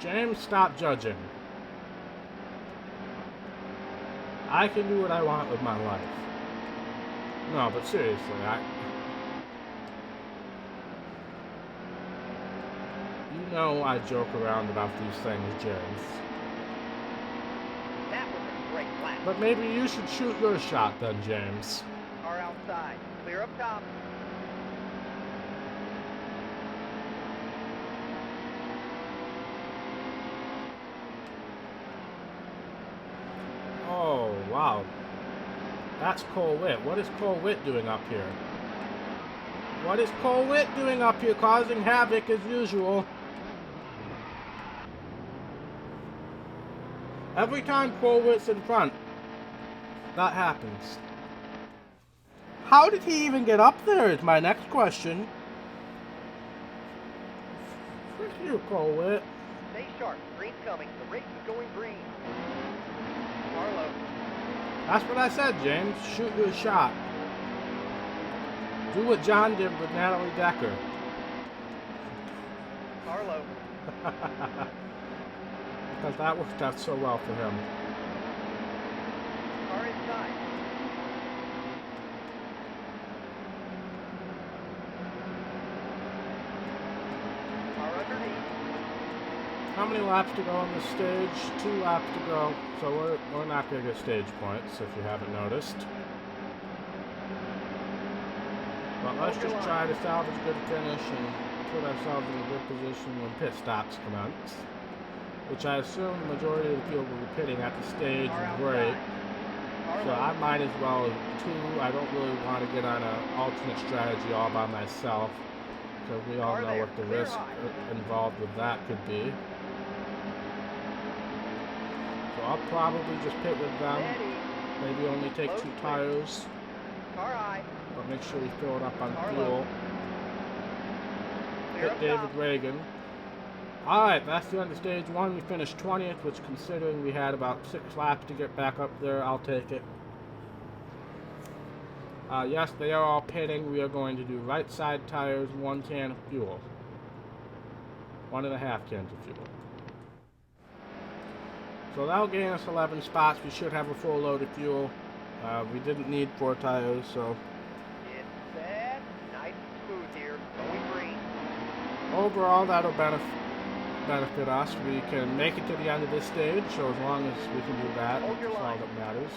James, stop judging. I can do what I want with my life. No, but seriously, you know I joke around about these things, James. That was a great lap. But maybe you should shoot your shot then, James. Car outside. Clear up top. Oh, wow. That's Cole Witt. What is Cole Witt doing up here? What is Cole Witt doing up here, causing havoc as usual? Every time Cole Witt's in front, that happens. How did he even get up there is my next question. Frick you, Cole Witt. Stay sharp. Green's coming. The race is going green. Carlo. That's what I said, James. Shoot your shot. Do what John did with Natalie Decker. Carlo. Because that worked out so well for him. Car inside. Car underneath. How many laps to go on this stage? 2 laps to go. So we're not going to get stage points, if you haven't noticed. But let's just try to salvage a good finish and put ourselves in a good position when pit stops commence. Which I assume the majority of the field will be pitting at the stage break. So I might as well do. I don't really want to get on an alternate strategy all by myself, because we all know what the risk involved with that could be. So I'll probably just pit with them. Maybe only take 2 tires. Car high. But make sure we fill it up on Car fuel. low. Clear Pit up David top. Reagan. Alright, that's the end of stage 1. We finished 20th, which considering we had about 6 laps to get back up there, I'll take it. Yes, they are all pitting. We are going to do right side tires, 1 can of fuel. 1.5 cans of fuel. So that'll gain us 11 spots. We should have a full load of fuel. We didn't need 4 tires, so... It's set. Nice and smooth here. Going green. Overall, that'll benefit us. We can make it to the end of this stage, so as long as we can do that, that's all that matters.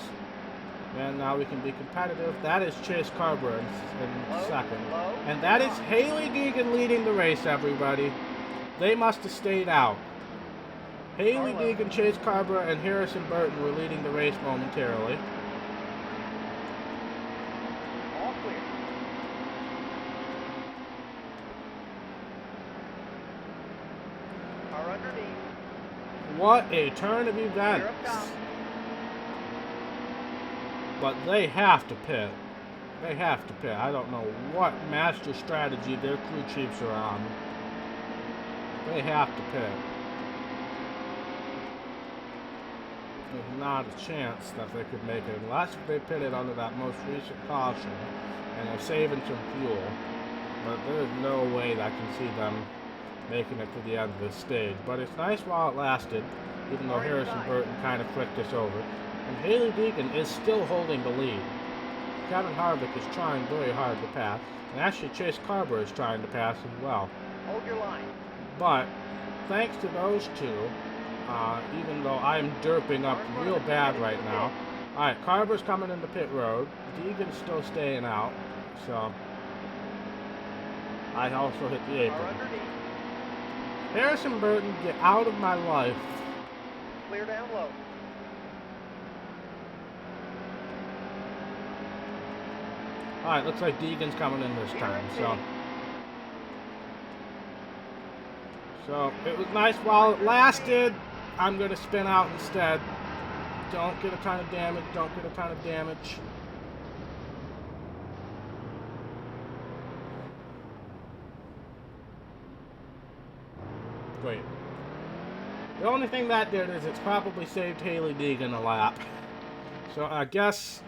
And now we can be competitive. That is Chase Carver in second. And that is Haley Deegan leading the race, everybody. They must have stayed out. Haley Deegan, Chase Carver, and Harrison Burton were leading the race momentarily. All clear. Car underneath. What a turn of events. Clear up top. But they have to pit. They have to pit. I don't know what master strategy their crew chiefs are on. They have to pit. There's not a chance that they could make it unless they pitted under that most recent caution and are saving some fuel. But there's no way that I can see them making it to the end of this stage. But it's nice while it lasted, even though Harrison Burton kind of flicked us over. And Haley Deegan is still holding the lead. Kevin Harvick is trying very hard to pass. And actually Chase Carver is trying to pass as well. Hold your line. But thanks to those two, even though I'm derping up real bad right now. Alright, Carver's coming into pit road. Deegan's still staying out. So I also hit the Car apron. underneath. Harrison Burton, get out of my life. Clear down low. Alright, looks like Deegan's coming in this time, so it was nice while it lasted. I'm going to spin out instead. Don't get a ton of damage, don't get a ton of damage. Great. The only thing that did is it's probably saved Haley Deegan a lap. So I guess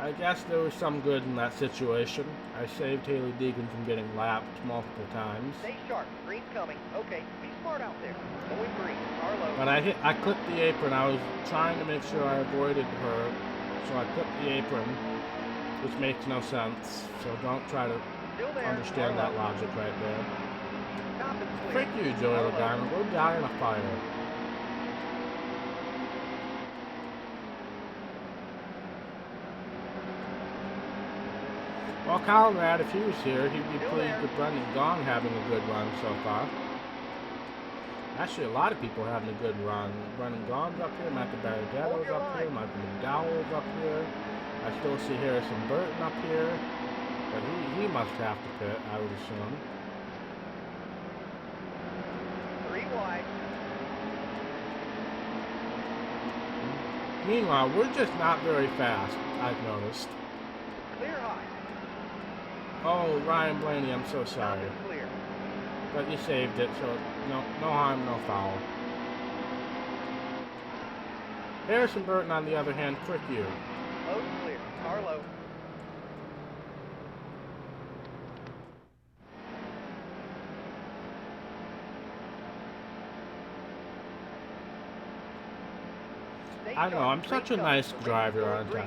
I guess there was some good in that situation. I saved Haley Deegan from getting lapped multiple times. Stay sharp. Green's coming. Okay, be smart out there. Going green. Carlo. But I clipped the apron. I was trying to make sure I avoided her, so I clipped the apron, which makes no sense. So don't try to Still there. understand that Carlo. logic right there. Top is clear. Frick you, Joey Carlo. Logano. Go die in a fire. Well, Conrad, if he was here, he'd be Still pleased there. with Brendan Gaughan having a good run so far. Actually, a lot of people having a good run. Brendan Gaughan's up here, Matthew Barrichello's your up here, line. Michael McDowell's up here. I still see Harrison Burton up here, but he must have to pit, I would assume. 3 wide. Meanwhile, we're just not very fast, I've noticed. Clear high. Oh, Ryan Blaney, I'm so Top sorry. is clear. But you saved it, so no harm, no foul. Harrison Burton, on the other hand, frick you. Low is clear. Carlo. Stay I know, sharp. I'm such a Green's nice coming. driver, Going aren't green.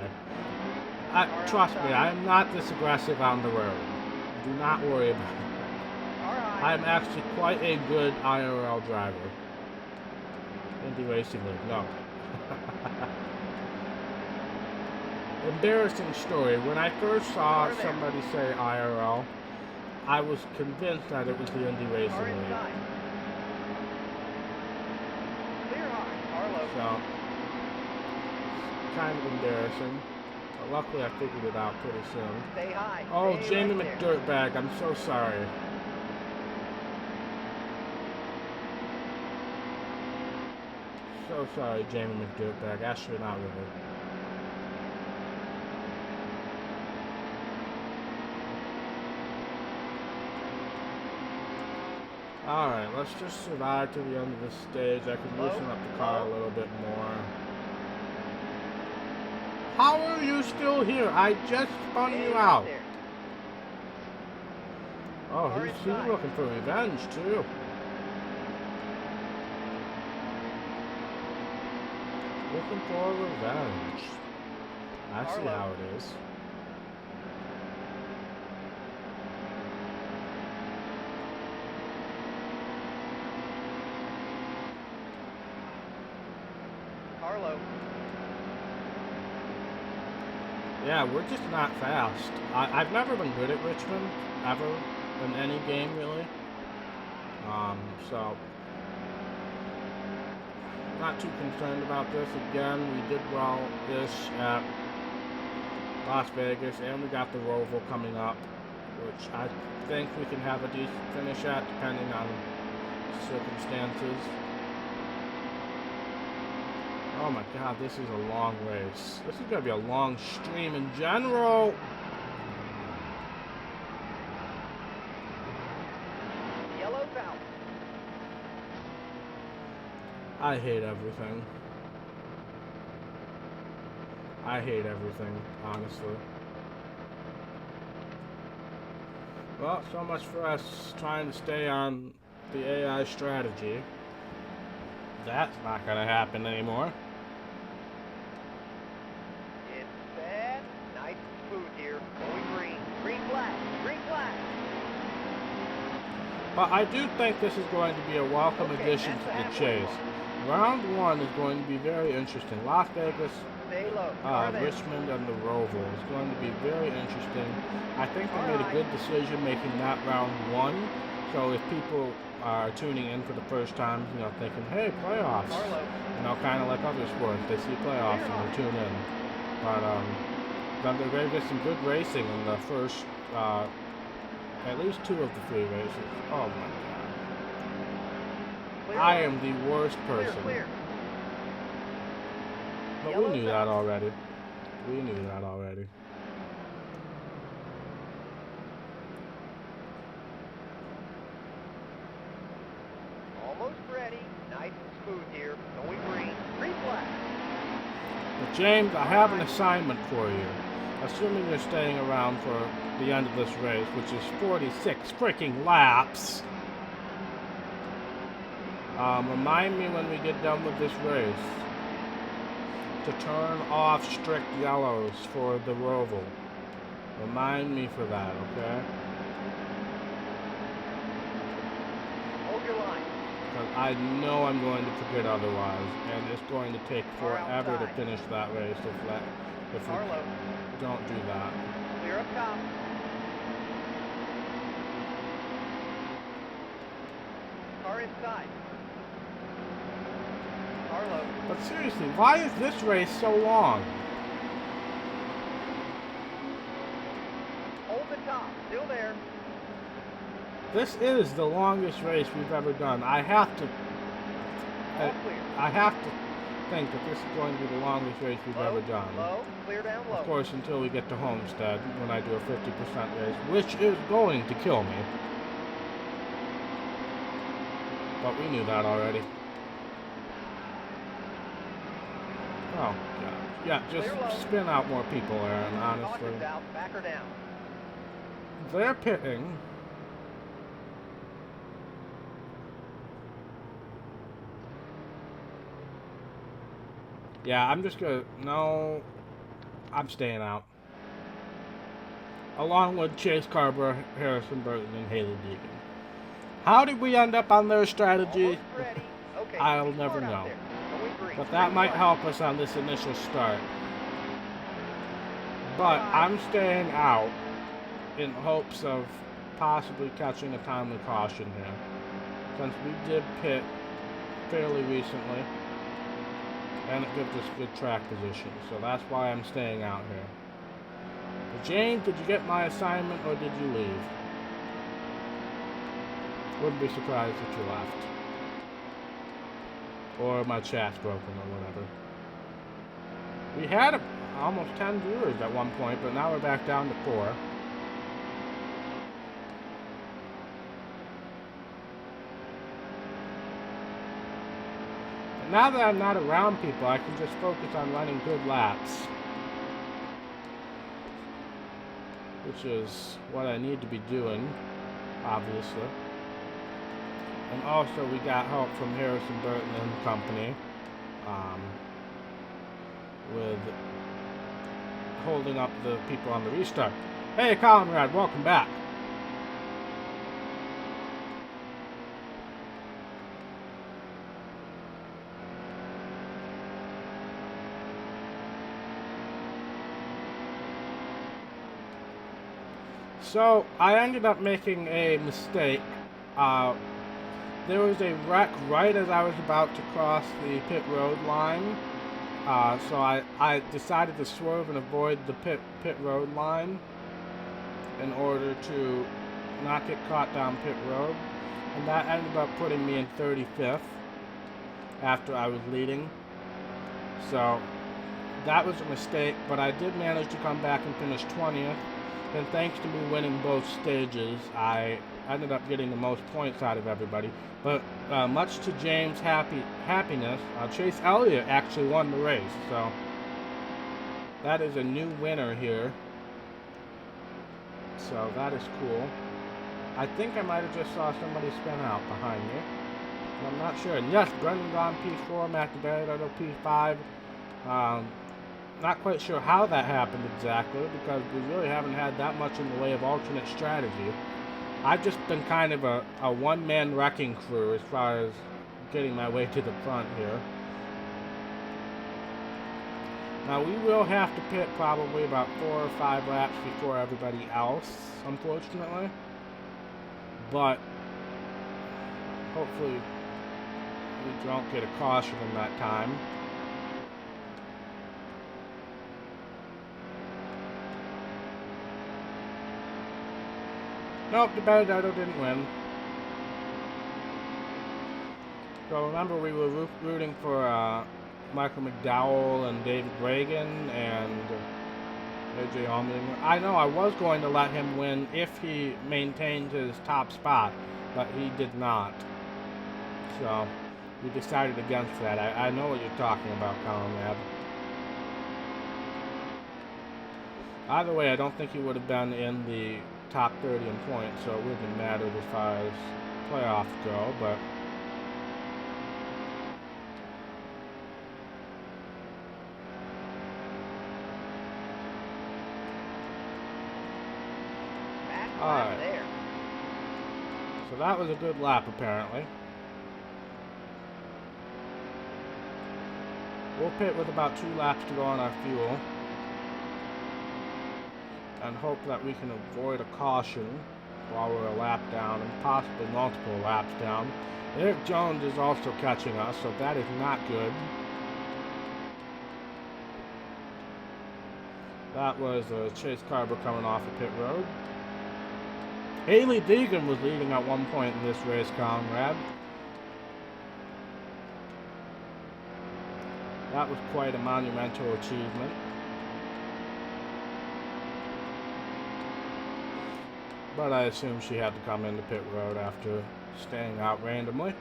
Trust me, I am not this aggressive on the road. Do not worry about it. Car high. I'm actually quite a good IRL driver. Indy Racing League, no. Embarrassing story. When I first saw Car there. somebody say IRL, I was convinced that it was the Indy Racing Car League. inside. Clear high. Carlo. So, kind of embarrassing. But luckily I figured it out pretty soon. Stay high. Oh, Stay Jamie right there. McDirtbag, I'm so sorry. So sorry, Jamie McDirtbag. Actually, not really. Alright, let's just survive to the end of this stage. I can loosen up the car a little bit more. How are you still here? I just spun Stay you right out. there. Oh, Car he's inside. looking for revenge, too. Looking for revenge. I see Carlo. how it is. Carlo. Yeah, we're just not fast. I've never been good at Richmond, ever, in any game, really. So, not too concerned about this. Again, we did well-ish at Las Vegas, and we got the Roval coming up, which I think we can have a decent finish at, depending on circumstances. Oh my god, this is a long race. This is going to be a long stream in general. Yellow's out. I hate everything. I hate everything, honestly. Well, so much for us trying to stay on the AI strategy. That's not going to happen anymore. It's bad. Nice and smooth here. Going green. Green flag. Green flag. But I do think this is going to be a welcome Okay, addition that's to the the halfway chase. mark. Round 1 is going to be very interesting. Las Vegas, Stay low. Car there. Richmond, and the Roval is going to be very interesting. I think they made a good decision making that round 1. So if people are tuning in for the first time, you know, thinking, hey, playoffs, Carlo. you know, kind of like other sports, they see playoffs and they tune in. But then they're going to get some good racing in the first, at least 2 of the 3 races. Oh my god. Clear I high. am the worst Clear, person. clear. But we Yellow's knew out. that already. We knew that already. Almost ready. Nice and smooth here. Going green. Green flag. But James, I have an assignment for you. assuming you're staying around for the end of this race, which is 46 freaking laps. Remind me when we get done with this race to turn off strict yellows for the Roval. Remind me for that, okay? Hold your line. Because I know I'm going to forget otherwise, and it's going to take Car forever to outside. finish that race if we Car low. don't do that. Clear up top. Car inside. Car low. But seriously, why is this race so long? Hold the top. Still there. This is the longest race we've ever done. I have to think that this is going to be the longest race we've ever done. Low. Clear down low. Of course, until we get to Homestead, when I do a 50% race, which is going to kill me. But we knew that already. Oh, God. Yeah, just spin out more people, Aaron, honestly. Caution's out. Back her down. They're pitting. Yeah, I'm just gonna... No, I'm staying out. Along with Chase Carver, Harrison Burton, and Haley Deegan. How did we end up on their strategy? Almost ready. Okay, I'll be never smart out know. there. Going green. But that Green might flag. help us on this initial start. But I'm staying out in hopes of possibly catching a timely caution here. Since we did pit fairly recently. And it gives us good track position. So that's why I'm staying out here. But James, did you get my assignment or did you leave? Wouldn't be surprised if you left. Or my chat's broken or whatever. We had almost 10 viewers at one point, but now we're back down to 4. But now that I'm not around people, I can just focus on running good laps. Which is what I need to be doing, obviously. And also we got help from Harrison Burton and company with holding up the people on the restart. Hey Conrad, welcome back. So I ended up making a mistake. There was a wreck right as I was about to cross the pit road line. So I decided to swerve and avoid the pit road line in order to not get caught down pit road. And that ended up putting me in 35th after I was leading. So that was a mistake, but I did manage to come back and finish 20th. And thanks to me winning both stages, I ended up getting the most points out of everybody. But much to James' happiness, Chase Elliott actually won the race. So that is a new winner here. So that is cool. I think I might have just saw somebody spin out behind me. I'm not sure. And yes, Brendan Gone P4, Matt DeBerardo P5. Not quite sure how that happened exactly, because we really haven't had that much in the way of alternate strategy. I've just been kind of a one-man wrecking crew as far as getting my way to the front here. Now we will have to pit probably about 4 or 5 laps before everybody else, unfortunately. But hopefully we don't get a caution in that time. Nope, the Benedetto didn't win. So remember, we were rooting for Michael McDowell and David Reagan and AJ Allmendinger. I know I was going to let him win if he maintained his top spot, but he did not. So we decided against that. I know what you're talking about, Conrad. Either way, I don't think he would have been in the top 30 in points, so it wouldn't have mattered as far as playoffs go, but Fast all lap right. there. So that was a good lap, apparently. We'll pit with about 2 laps to go on our fuel, and hope that we can avoid a caution while we're a lap down, and possibly multiple laps down. Eric Jones is also catching us, so that is not good. That was Chase Carver coming off of pit road. Haley Deegan was leading at one point in this race, Conrad. That was quite a monumental achievement. But I assume she had to come into pit road after staying out randomly.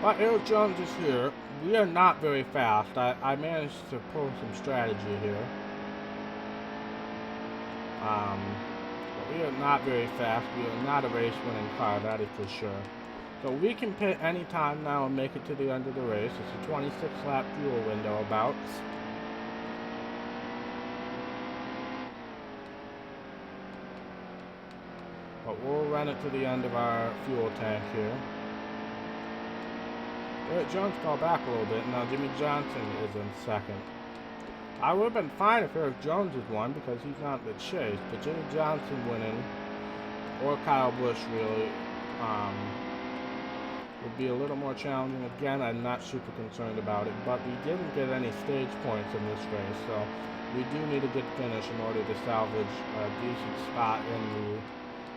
But Eric Jones is here. We are not very fast. I managed to pull some strategy here. But we are not very fast. We are not a race-winning car, that is for sure. So we can pit any time now and make it to the end of the race. It's a 26-lap fuel window about. But we'll run it to the end of our fuel tank here. Eric Jones fell back a little bit. Now Jimmy Johnson is in second. I would have been fine if Eric Jones had won because he's not the chase. But Jimmy Johnson winning, or Kyle Busch really, would be a little more challenging. Again, I'm not super concerned about it, but we didn't get any stage points in this race, so we do need a good finish in order to salvage a decent spot in the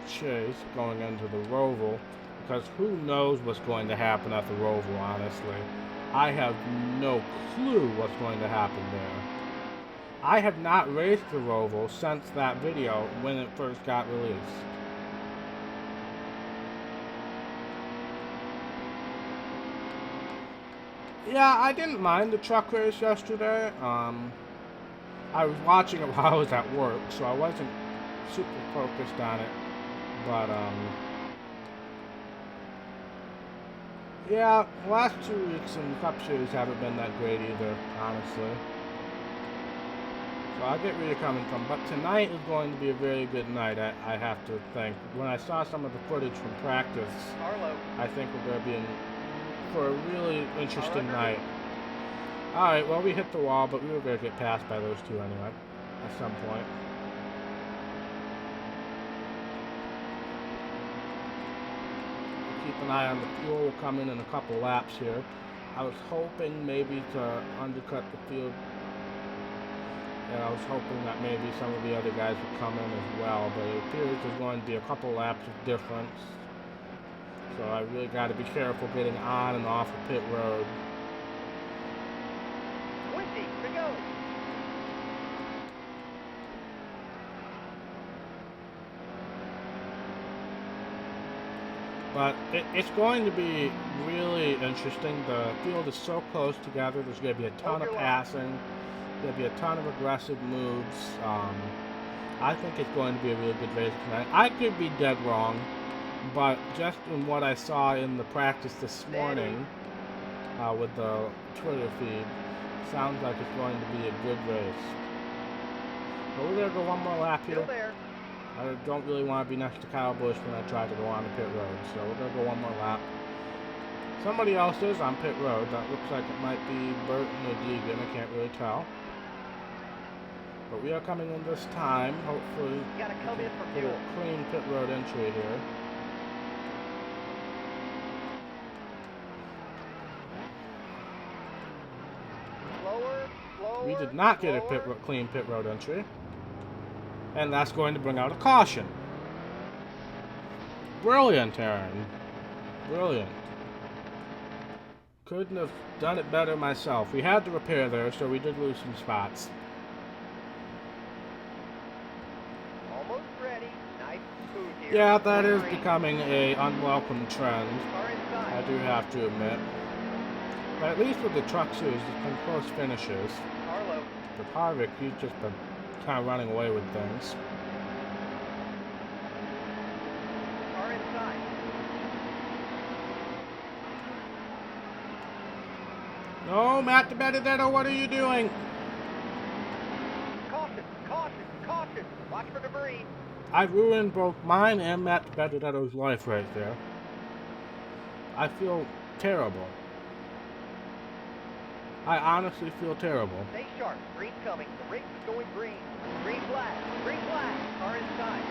chase going into the Roval, because who knows what's going to happen at the Roval, honestly. I have no clue what's going to happen there. I have not raced the Roval since that video when it first got released. Yeah, I didn't mind the truck race yesterday. I was watching it while I was at work, so I wasn't super focused on it. But, yeah, the last 2 weeks in the Cup Series haven't been that great either, honestly. So I get where you're coming from. But tonight is going to be a very good night, I have to think. When I saw some of the footage from practice, I think we're going to be in for a really interesting night. Alright, well, we hit the wall, but we were going to get passed by those two anyway, at some point. Keep an eye on the fuel. Will come in a couple laps here. I was hoping maybe to undercut the field. And I was hoping that maybe some of the other guys would come in as well, but it appears there's going to be a couple laps of difference. So I really got to be careful getting on and off of pit road. 20 to go. But it's going to be really interesting. The field is so close together. There's going to be a ton of passing. There's going to be a ton of aggressive moves. I think it's going to be a really good race tonight. I could be dead wrong, but just in what I saw in the practice this morning with the Twitter feed, sounds like it's going to be a good race. So we're going to go one more lap here. Still there. I don't really want to be next to Kyle Busch when I try to go on the pit road, so we're going to go one more lap. Somebody else is on pit road. That looks like it might be Burton or Deegan. I can't really tell. But we are coming in this time. Hopefully, You gotta come in for get fuel. a clean pit road entry here. Slower. We did not get a clean pit road entry. And that's going to bring out a caution. Brilliant, Aaron. Brilliant. Couldn't have done it better myself. We had the repair there, so we did lose some spots. Almost ready. Nice smooth here. Yeah, that is Green. becoming a unwelcome trend. Car inside. I do have to admit. But at least with the truck series, it's been close finishes. Carlo. With Harvick, he's just been kind of running away with things. Car inside. No, Matt DiBenedetto, what are you doing? Caution, caution, caution. Watch for debris. I ruined both mine and Matt DiBenedetto's life right there. I feel terrible. I honestly feel terrible. Stay sharp. Green's coming. The race is going green. Green flag. Green flag. Car inside.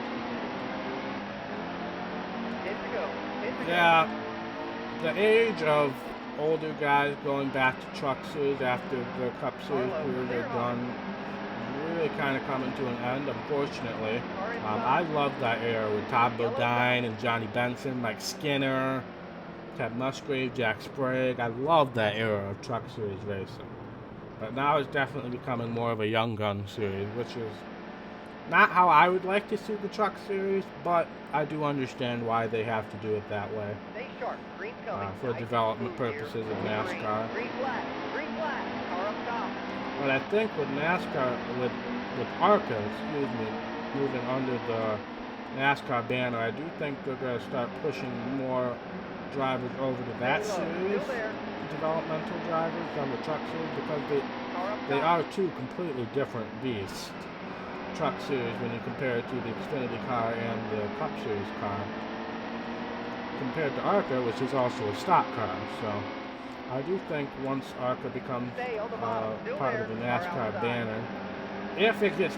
10 to go. 10 to go. Yeah, the age of older guys going back to truck series after the Cup Series careers are done really kind of coming to an end, unfortunately. I loved that era with Todd Bodine and Johnny Benson, Mike Skinner, Ted Musgrave, Jack Sprague. I loved that era of truck series racing. But now it's definitely becoming more of a young gun series, which is not how I would like to see the truck series, but I do understand why they have to do it that way. Stay sharp. Green's coming. For development purposes of NASCAR. Green flag. Green flag. Car up top. But I think with NASCAR, with ARCA, moving under the NASCAR banner, I do think they're going to start pushing more drivers over to that series, developmental drivers on the truck series, because they are two completely different beasts. Truck series when you compare it to the Xfinity car and the Cup Series car, compared to ARCA, which is also a stock car. So I do think once ARCA becomes part of the NASCAR banner, if it gets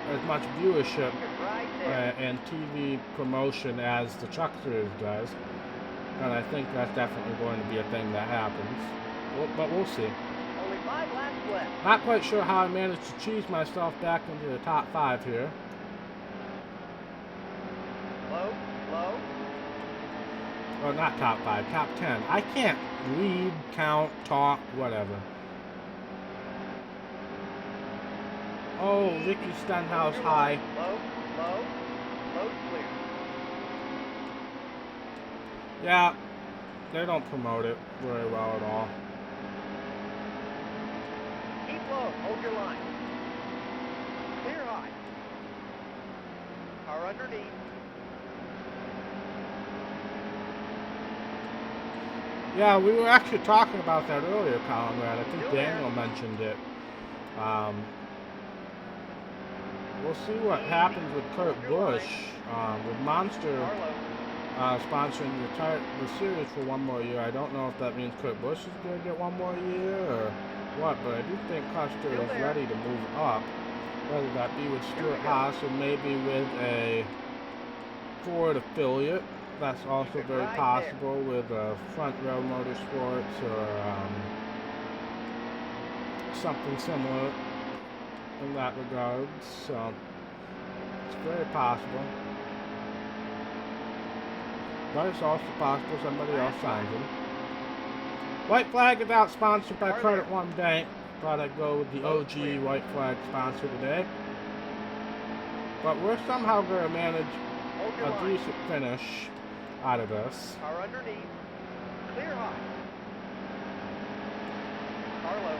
as much viewership and TV promotion as the truck series does, then I think that's definitely going to be a thing that happens. But we'll see. Only 5 laps left. Not quite sure how I managed to cheese myself back into the top 5 here. Low, low. Or not top 5, top 10. I can't read, count, talk, whatever. Oh, Ricky Stenhouse high. Low, low. Low's clear. Yeah, they don't promote it very well at all. Keep low. Hold your line. Clear high. Car underneath. Yeah, we were actually talking about that earlier, Conrad. I think Daniel mentioned it. We'll see what happens with Kurt Busch, with Monster sponsoring the series for one more year. I don't know if that means Kurt Busch is going to get one more year or what, but I do think Custer is ready to move up, whether that be with Stuart Haas or maybe with a Ford affiliate. That's also very possible with Front Row Motorsports or something similar in that regard. So it's very possible. But it's also possible somebody else signs him. White Flag is out, sponsored by Credit One Bank. Thought I'd go with the OG White Flag sponsor today. But we're somehow going to manage a decent finish out of this. Car underneath. Clear high. Car low.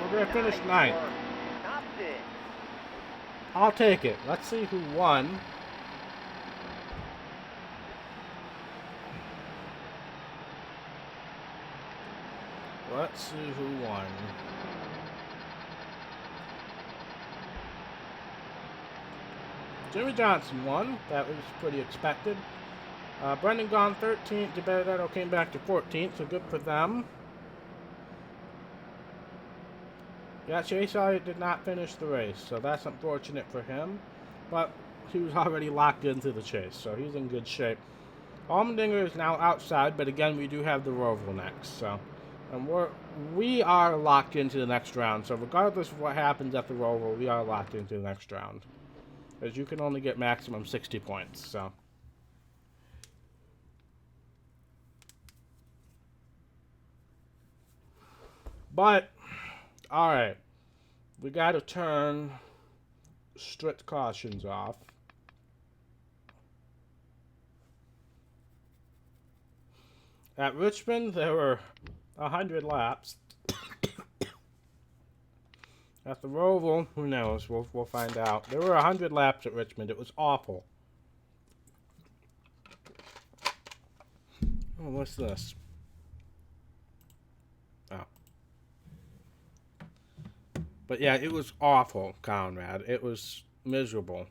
We're going to finish ninth. Top 6. I'll take it. Let's see who won. Let's see who won. Jimmy Johnson won. That was pretty expected. Brendan Gaughan 13th. DiBenedetto came back to 14th, so good for them. Yeah, Chase Elliott did not finish the race, so that's unfortunate for him. But he was already locked into the chase, so he's in good shape. Allmendinger is now outside, but again, we do have the Roval next. So, and we are locked into the next round. So regardless of what happens at the Roval, we are locked into the next round, as you can only get maximum 60 points. So. But, alright, we got to turn strict cautions off. At Richmond, there were 100 laps. At the Roval, who knows? We'll find out. There were 100 laps at Richmond. It was awful. Oh, what's this? Oh. But yeah, it was awful, Conrad. It was miserable.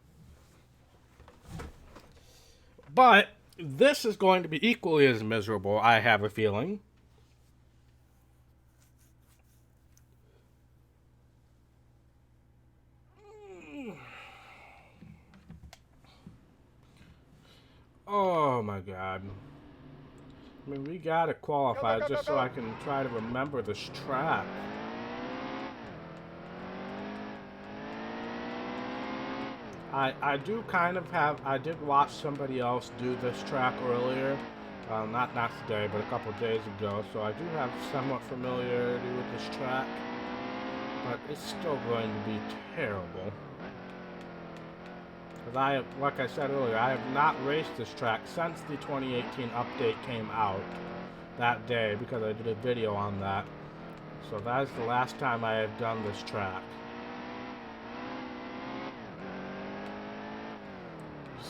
But this is going to be equally as miserable, I have a feeling. Oh my god. I mean, we gotta qualify just so I can try to remember this track. I do kind of have, I did watch somebody else do this track earlier. Not today, but a couple days ago. So I do have somewhat familiarity with this track. But it's still going to be terrible. Because like I said earlier, I have not raced this track since the 2018 update came out that day, because I did a video on that. So that is the last time I have done this track.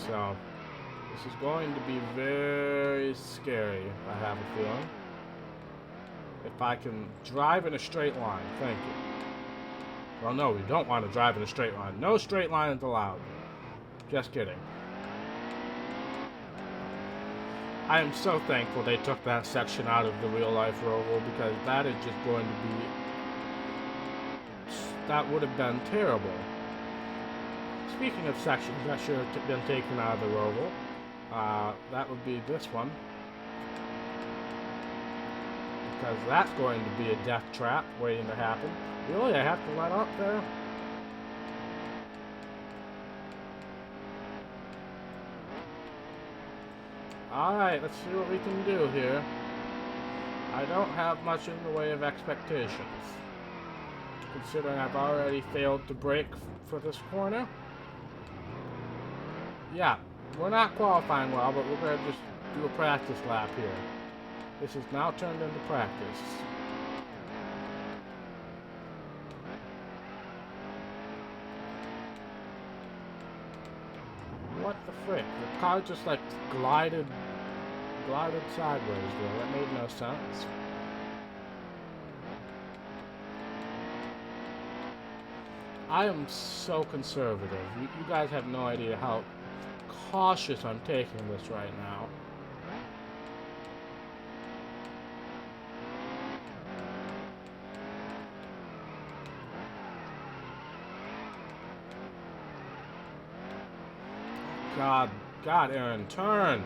So this is going to be very scary, I have a feeling. If I can drive in a straight line, thank you. Well, no, we don't want to drive in a straight line. No straight lines allowed. Just kidding. I am so thankful they took that section out of the real life Roval, because that is just going to be, that would have been terrible. Speaking of sections that should have been taken out of the Roval, that would be this one. Because that's going to be a death trap waiting to happen. Really, I have to let up there? Alright, let's see what we can do here. I don't have much in the way of expectations, considering I've already failed to brake for this corner. Yeah, we're not qualifying well, but we're going to just do a practice lap here. This is now turned into practice. What the frick? The car just like glided sideways there. That made no sense. I am so conservative. You guys have no idea how cautious I'm taking this right now. God, Aaron, turn!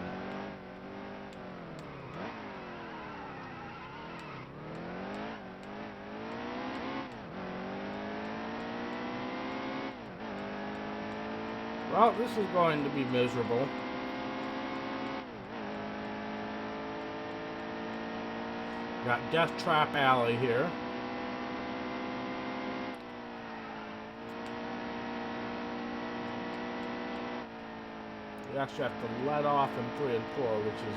Well, this is going to be miserable. Got Death Trap Alley here. You actually have to let off in 3 and 4, which is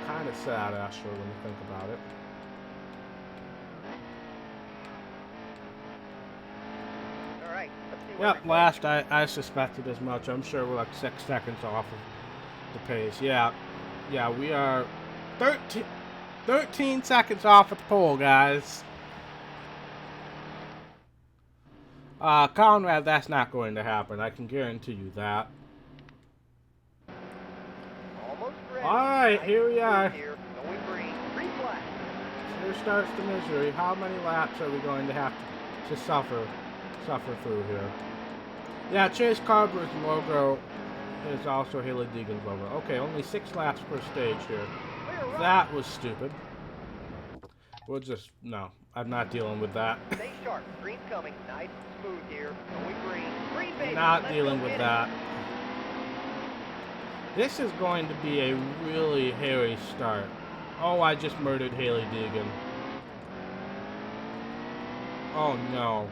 kind of sad, actually, when you think about it. Alright, let's see Yep, last I suspected as much. I'm sure we're like 6 seconds off of the pace. Yeah, we are 13 seconds off at the pole, guys. Conrad, that's not going to happen. I can guarantee you that. Alright, here we are. Here, going green. Green flag. Here starts the misery. How many laps are we going to have to suffer through here? Yeah, Chase Carber's logo is also Haley Deegan's logo. Okay, only 6 laps per stage here. That was stupid. We'll just, no, I'm not dealing with that. Stay sharp. Green's coming. Nice and smooth here. Going green. Green, baby. Not dealing with that. This is going to be a really hairy start. Oh, I just murdered Haley Deegan. Oh, no.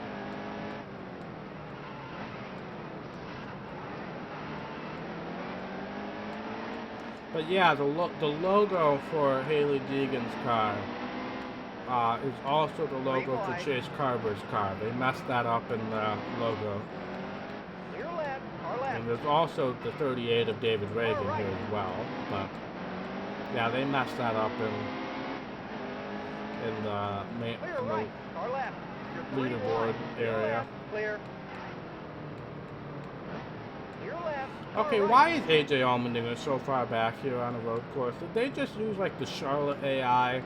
But yeah, the logo for Haley Deegan's car is also the logo for Chase Carver's car. They messed that up in the logo. Clear left, car left. And there's also the 38 of David Reagan here as well. But yeah, they messed that up in the main Clear right, car left. leaderboard area. Left, clear. Clear left. Okay, right. why is AJ Allmendinger so far back here on a road course? Did they just use like the Charlotte AI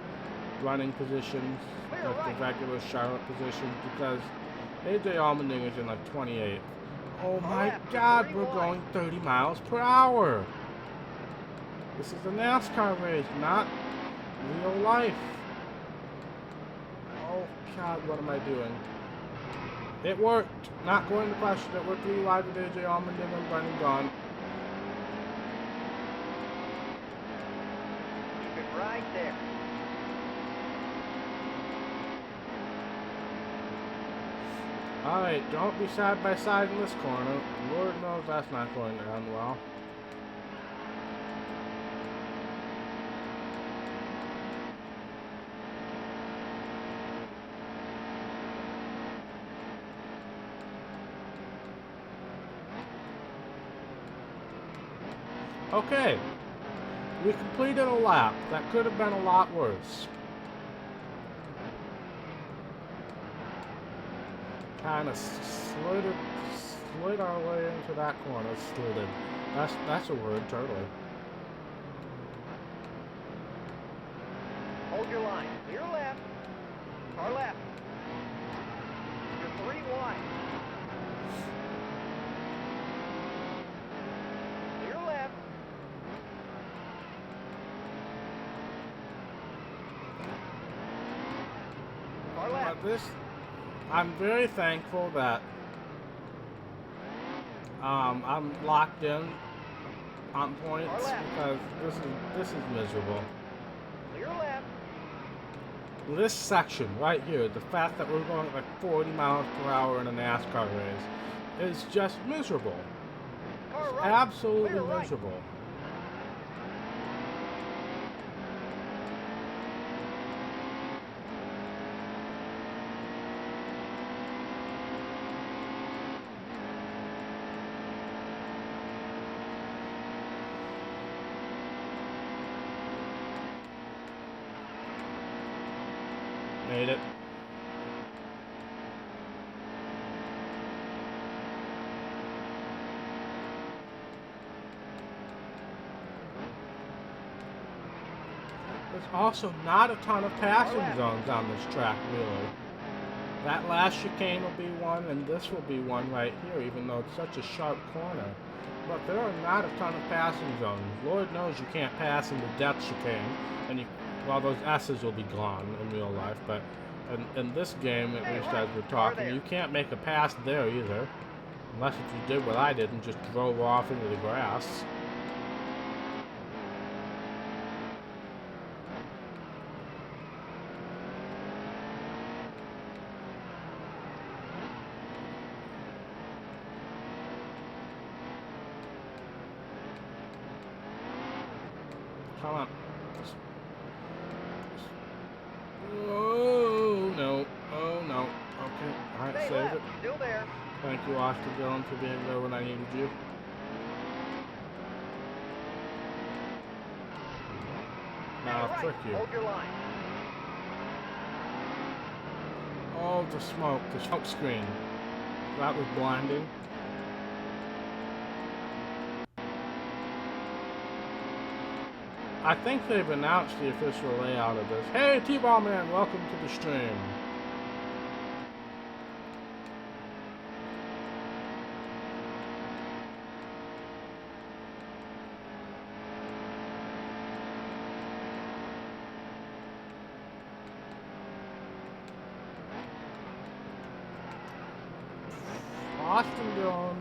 running positions, like the regular Charlotte positions? Because AJ Allmendinger's in like 28. Oh my God, we're going 30 miles per hour. This is a NASCAR race, not real life. Oh God, what am I doing? It worked. Not going to question it. We're 3 wide with AJ Allmendinger and Brendan Gaughan. Keep it right there. Alright, don't be side by side in this corner. Lord knows that's not going to end well. Okay, we completed a lap. That could have been a lot worse. Kind of slid our way into that corner. Slid. That's a word, totally. Hold your line. Clear left. Car left. You're 3 wide. Clear left. Car left. But I'm very thankful that I'm locked in on points because this is miserable. Clear left. This section right here, the fact that we're going like 40 miles per hour in a NASCAR race, is just miserable. Car right. Absolutely Clear right. miserable. Made it. There's also not a ton of passing zones on this track, really. That last chicane will be one, and this will be one right here, even though it's such a sharp corner. But there are not a ton of passing zones. Lord knows you can't pass in the depth chicane, and well, those S's will be gone in real life, but in this game, at least as we're talking, you can't make a pass there either. Unless if you did what I did and just drove off into the grass. Come on. Oh no. Oh no. Okay. Alright, save it. Still there. Thank you, Austin Dillon, for being there when I needed you. Now, frick you. Hold your line. Oh, the smoke screen. That was blinding. I think they've announced the official layout of this. Hey, T-Ball Man, welcome to the stream. Austin Dillon.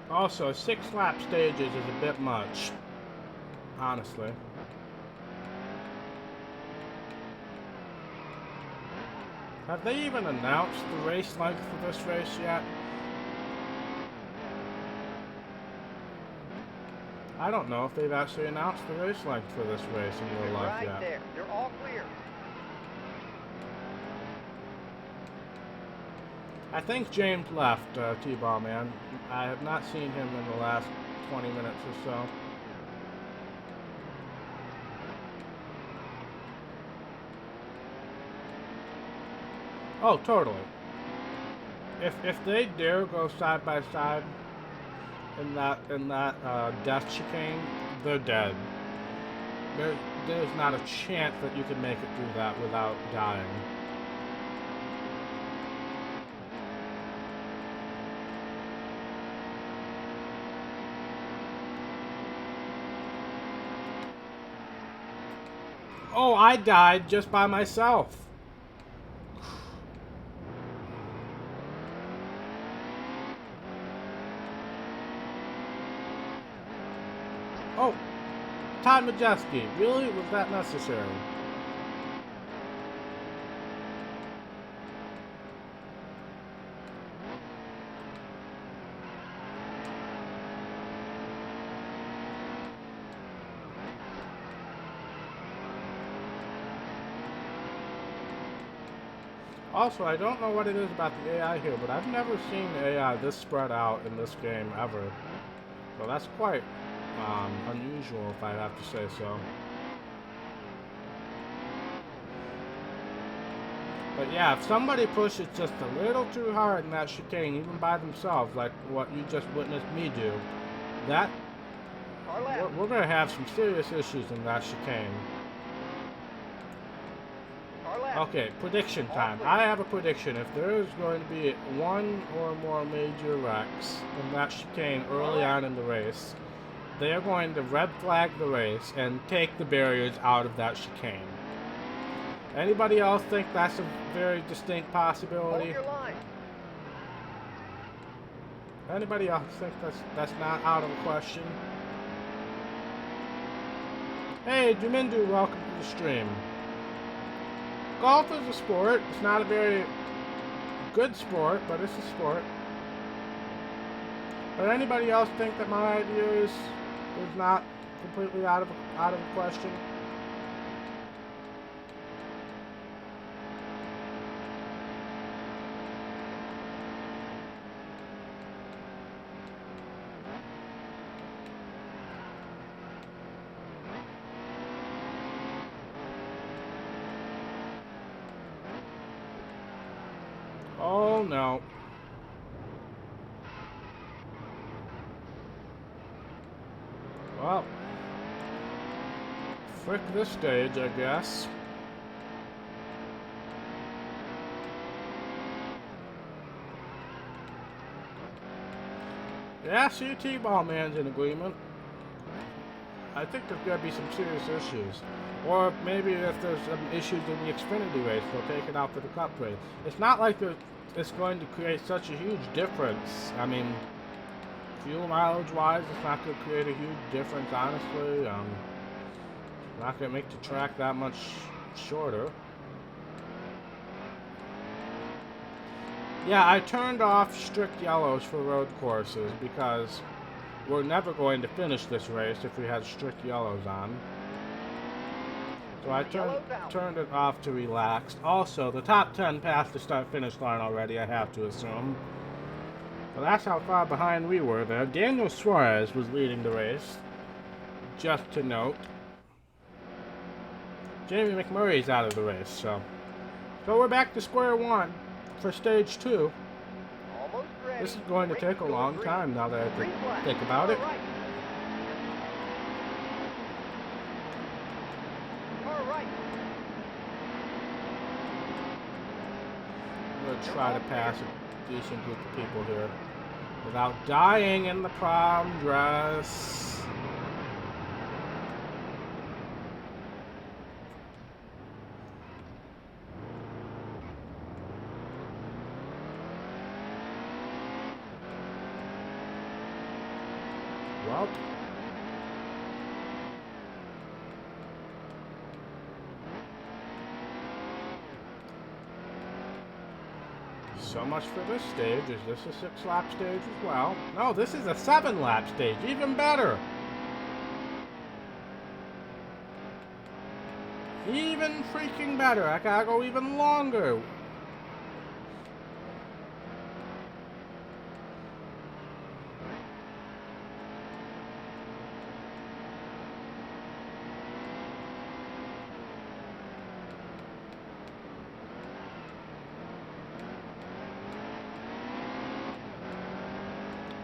Also, 6 lap stages is a bit much, honestly. Have they even announced the race length for this race yet? I don't know if they've actually announced the race length for this race in real life Right yet. there. They're all clear. I think James left, T-Ball Man. I have not seen him in the last 20 minutes or so. Oh, totally. If they dare go side by side in that death chicane, they're dead. There's not a chance that you can make it through that without dying. Oh, I died just by myself. Oh, Todd Majeski. Really? Was that necessary? Also, I don't know what it is about the AI here, but I've never seen AI this spread out in this game ever. So that's quite unusual, if I have to say so. But yeah, if somebody pushes just a little too hard in that chicane, even by themselves, like what you just witnessed me do, that we're gonna have some serious issues in that chicane. Okay, prediction time. I have a prediction. If there is going to be one or more major wrecks in that chicane early on in the race, they are going to red flag the race and take the barriers out of that chicane. Anybody else think that's a very distinct possibility? Hold your line. Anybody else think that's not out of the question? Hey, Jumindu, welcome to the stream. Golf is a sport. It's not a very good sport, but it's a sport. But anybody else think that my idea is not completely out of the question? Oh no. Well, frick this stage, I guess. Yeah, see, T-Ball Man's in agreement. I think there's gonna be some serious issues. Or maybe if there's some issues in the Xfinity race, they'll take it out for the Cup race. It's not like it's going to create such a huge difference. I mean, fuel mileage wise, it's not going to create a huge difference, honestly. Not going to make the track that much shorter. Yeah, I turned off strict yellows for road courses because we're never going to finish this race if we had strict yellows on. So I turned it off to relaxed. Also, the top 10 passed the start-finish line already, I have to assume. So that's how far behind we were there. Daniel Suarez was leading the race, just to note. Jamie McMurray's out of the race, so we're back to square one for stage 2. Almost ready. This is going to take a long time now that I think about it. I'm going to try to pass a decent group of people here without dying in the prom dress. Well, So much for this stage. Is this a 6-lap stage as well? No, this is a 7-lap stage. Even better. Even freaking better. I gotta go even longer.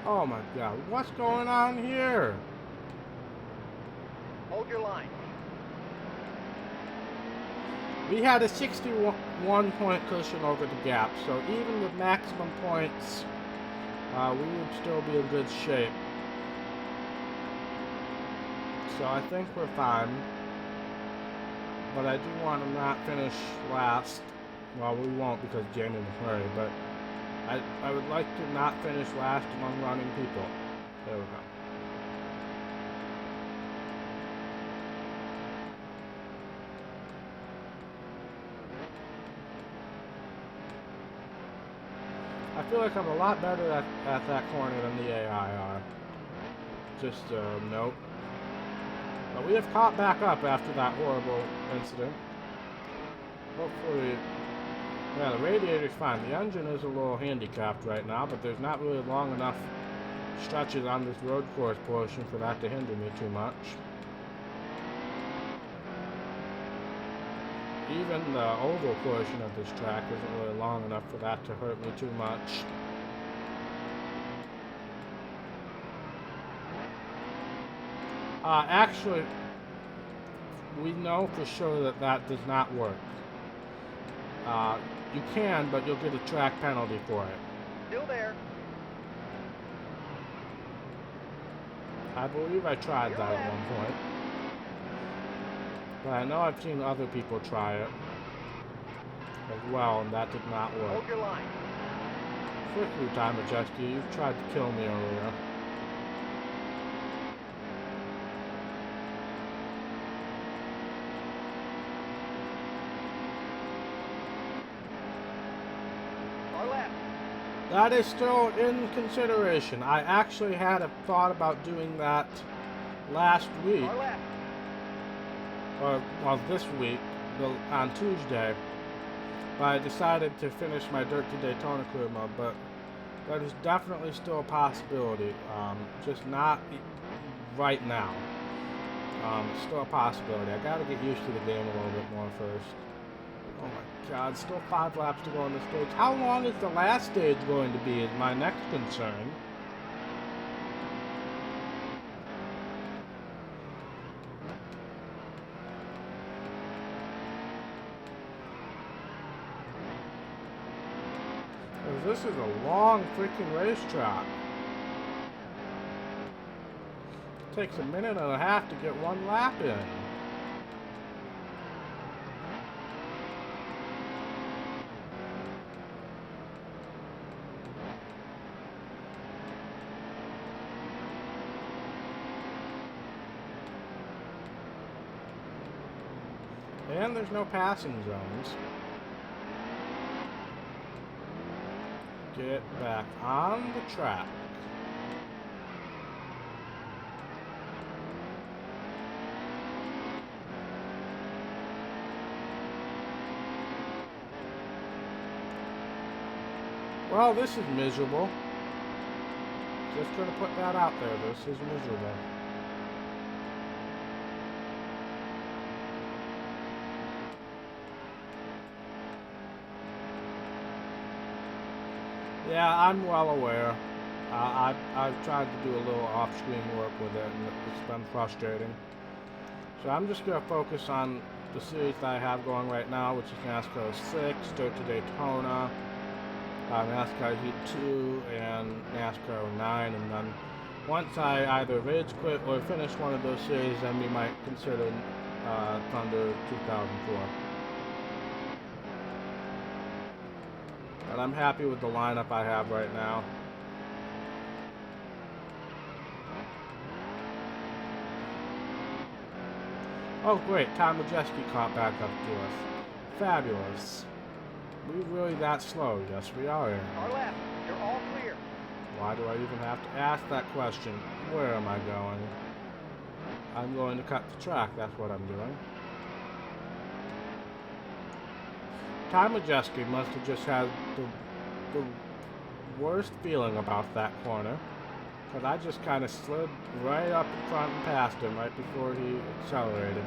Oh my god, what's going on here? Hold your line. We had a 61 point cushion over the gap, so even with maximum points, we would still be in good shape. So I think we're fine. But I do want to not finish last. Well, we won't because Jamie McMurray, but I would like to not finish last among running people. There we go. I feel like I'm a lot better at that corner than the AI are. Just a note. But we have caught back up after that horrible incident. Hopefully, yeah, the radiator's fine. The engine is a little handicapped right now, but there's not really long enough stretches on this road course portion for that to hinder me too much. Even the oval portion of this track isn't really long enough for that to hurt me too much. Actually, we know for sure that that does not work. You can, but you'll get a track penalty for it. Still there. I believe I tried that at one point. But I know I've seen other people try it as well, and that did not work. Hold your line. Frick you, Time Majesty, you've tried to kill me earlier. Our left. That is still in consideration. I actually had a thought about doing that last week. Our left. Or, well, this week, on Tuesday, but I decided to finish my Dirt to Daytona career mode, but that is definitely still a possibility, just not right now. It's still a possibility. I gotta get used to the game a little bit more first. Oh my god, still 5 laps to go on the stage. How long is the last stage going to be is my next concern. This is a long freaking racetrack. It takes a minute and a half to get 1 lap in. And there's no passing zones. Get back on the track. Well, this is miserable. Just gonna put that out there. This is miserable. Yeah, I'm well aware. I've tried to do a little off-screen work with it, and it's been frustrating. So I'm just going to focus on the series that I have going right now, which is NASCAR 6, Dirt to Daytona, NASCAR Heat 2, and NASCAR 9. And then once I either rage quit or finish one of those series, then we might consider Thunder 2004. But I'm happy with the lineup I have right now. Oh great, Tom Majeski caught back up to us. Fabulous. We really that slow? Yes, we are. Car left. You're all clear. Why do I even have to ask that question? Where am I going? I'm going to cut the track. That's what I'm doing. Time adjusting must have just had the worst feeling about that corner. Because I just kind of slid right up in front and past him right before he accelerated.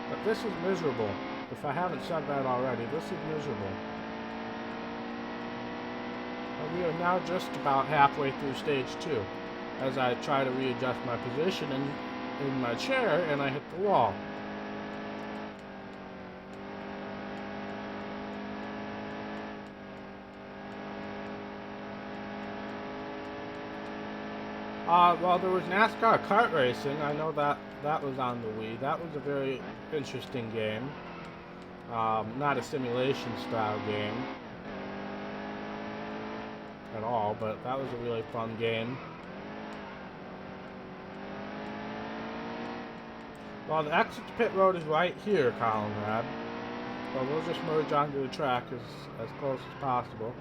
But this is miserable. If I haven't said that already, this is miserable. And we are now just about halfway through stage 2 as I try to readjust my position in my chair and I hit the wall. Well, there was NASCAR kart racing. I know that was on the Wii. That was a very interesting game. Not a simulation style game at all, but that was a really fun game. Well, the exit to pit road is right here, Conrad. So we'll just merge onto the track as close as possible.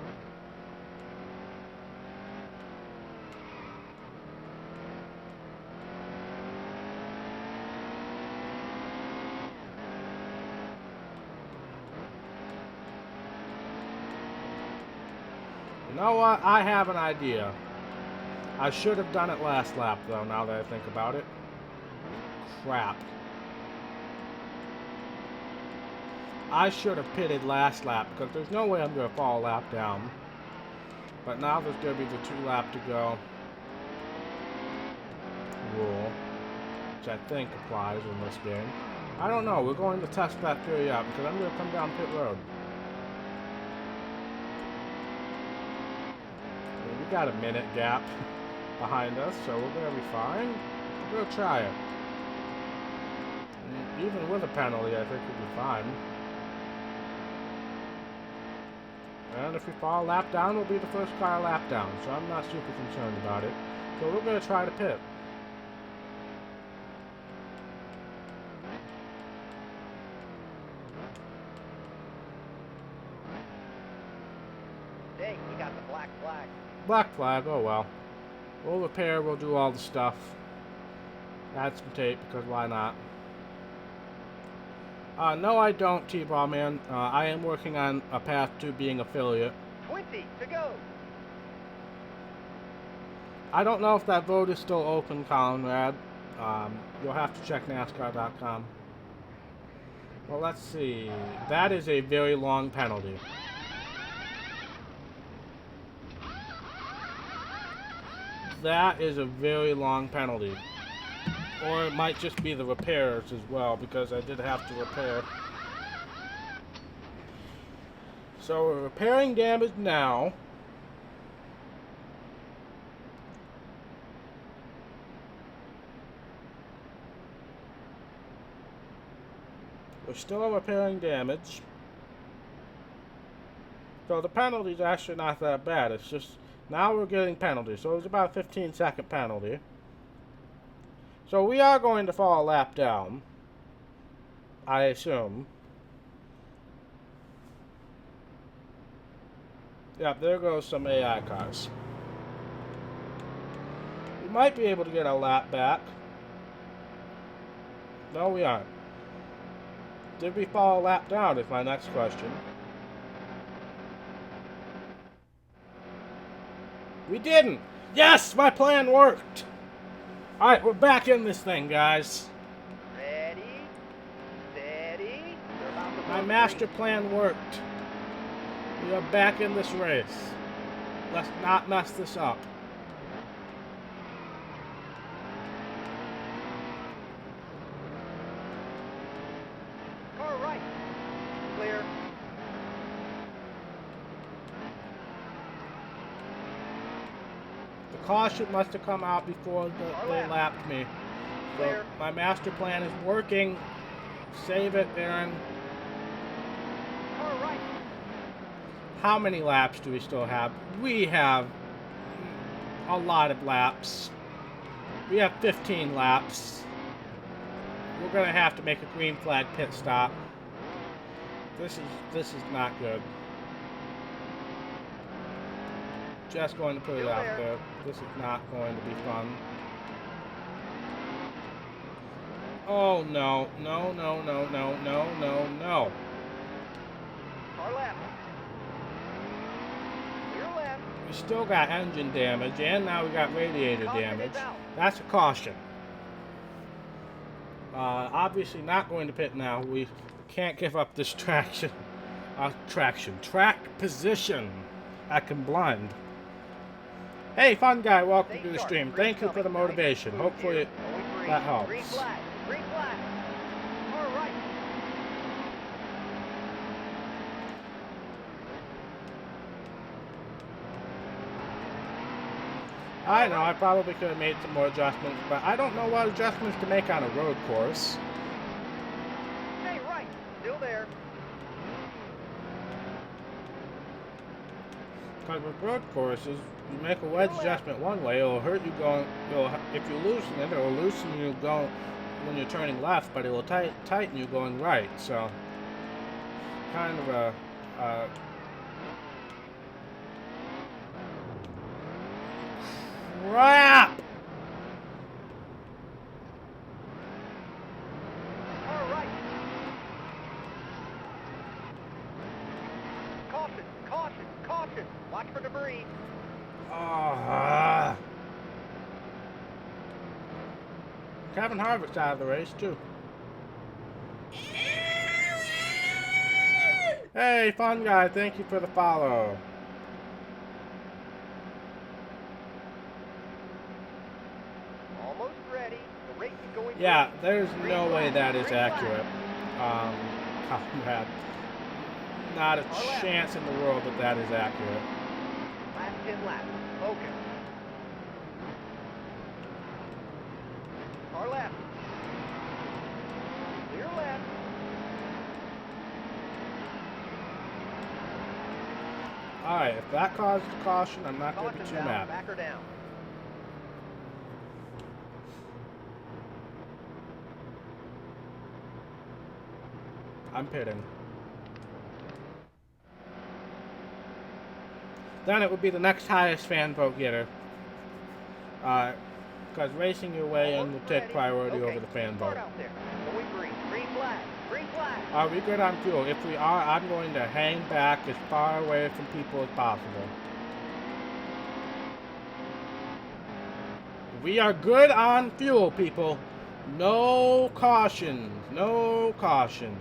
You know what? I have an idea. I should have done it last lap, though, now that I think about it. Crap. I should have pitted last lap, because there's no way I'm going to fall a lap down. But now there's going to be the 2-lap to go rule, which I think applies in this game. I don't know. We're going to test that theory out, because I'm going to come down pit road. We got a minute gap behind us, so we're going to be fine. We're going to try it. And even with a penalty, I think we'll be fine. And if we fall a lap down, we'll be the first car lap down, so I'm not super concerned about it. So we're going to try to pit. Hey, you got the black flag. Black flag, oh well. We'll repair, we'll do all the stuff. Add some tape, because why not? No, I don't, T-Ball Man. I am working on a path to being affiliate. 20 to go. I don't know if that vote is still open, Conrad. You'll have to check NASCAR.com. Well, let's see. That is a very long penalty. That is a very long penalty. Or it might just be the repairs as well, because I did have to repair. So we're repairing damage now. We're still repairing damage. So the penalty is actually not that bad. It's just now we're getting penalties. So it was about a 15-second penalty. So we are going to fall a lap down, I assume. Yep, there goes some AI cars. We might be able to get a lap back. No, we aren't. Did we fall a lap down is my next question. We didn't! Yes! My plan worked! Alright, we're back in this thing, guys. Ready, steady. They're about to My go master green. plan worked. We are back in this race. Let's not mess this up. Car right. Clear. The caution must have come out before they lapped me. So Clear. my master plan is working. Save it, Aaron. Car right. How many laps do we still have? We have a lot of laps. We have 15 laps. We're gonna have to make a green flag pit stop. This is not good. Just going to put it out there. This is not going to be fun. Oh no, no, no, no, no, no, no, no. Car left. Clear left. We still got engine damage, and now we got radiator Caution damage. is out. That's a caution. Obviously not going to pit now. We can't give up this track position. I can blind. Hey, fun guy, welcome to the stream. Thank you for the motivation. Hopefully that helps. Green flag. Green flag. All right. I know, I probably could have made some more adjustments, but I don't know what adjustments to make on a road course. Stay right. Still there. Because with road courses, you make a wedge adjustment one way, it'll hurt you going. If you loosen it, it'll loosen you going when you're turning left, but it will tighten you going right. So, kind of a crap. All right. Caution. Caution. Caution. Watch for debris. Kevin Harvick's out of the race too. Hey, fun guy, thank you for the follow. Almost ready. The race is going. Yeah, green. there's Green no way flag. that is Green flag. accurate. Conrad. Not a chance in the world that that is accurate. Last 10 laps. Focus. Car left. Clear left. Alright, if that caused a caution, I'm not going to be Caution too down. mad. Back her down. I'm pitting. Then it would be the next highest fan vote getter. Because racing your way in will Almost take ready. priority Okay, over the fan start vote. out there. Going green. Green flag. Green flag. Are we good on fuel? If we are, I'm going to hang back as far away from people as possible. We are good on fuel, people. No cautions. No cautions.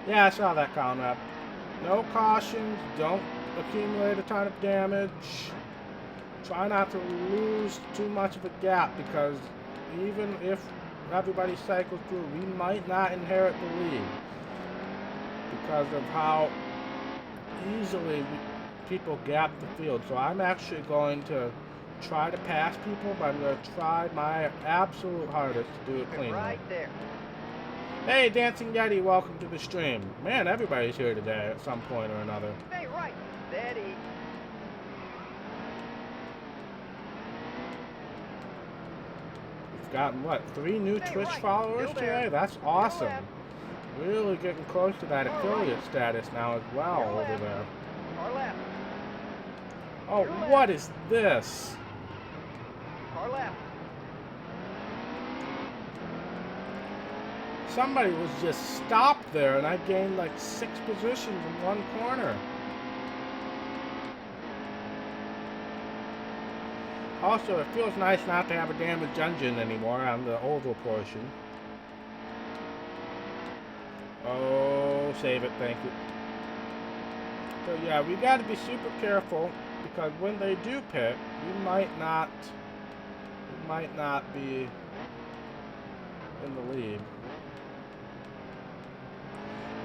Yeah, I saw that, Conrad. No cautions. Don't accumulate a ton of damage. Try not to lose too much of a gap, because even if everybody cycles through, we might not inherit the lead because of how easily people gap the field. So I'm actually going to try to pass people, but I'm going to try my absolute hardest to do it cleanly. Right there. Hey, Dancing Yeti, welcome to the stream. Man, everybody's here today at some point or another. Stay right. Steady. We've gotten, what, 3 new Stay Twitch right. followers Still there. today? That's Still awesome. left. Really getting close to that All affiliate right. status now as well Still over left. there. Car left. Oh, Still left. what is this? Car left. Somebody was just stopped there and I gained like 6 positions in one corner. Also, it feels nice not to have a damaged engine anymore on the oval portion. Oh, save it, thank you. So yeah, we got to be super careful, because when they do pit, we might not be in the lead.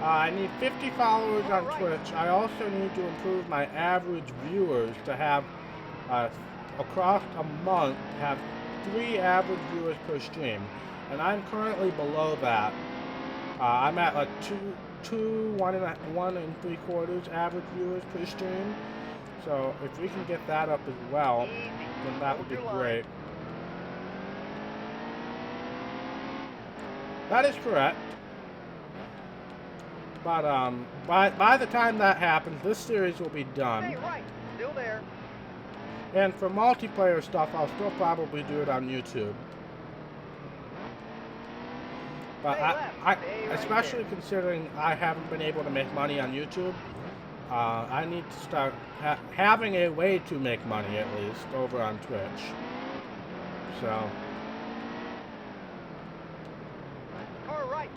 I need 50 followers on Twitch. I also need to improve my average viewers to have, across a month, have 3 average viewers per stream. And I'm currently below that. I'm at like 1 and 3/4 average viewers per stream. So if we can get that up as well, Easy. then that would Hold be your line. great. That is correct. But by the time that happens, this series will be done. Stay right. Still there. And for multiplayer stuff, I'll still probably do it on YouTube. But Stay left. Stay right especially there. considering I haven't been able to make money on YouTube, I need to start having a way to make money at least over on Twitch. So Car right.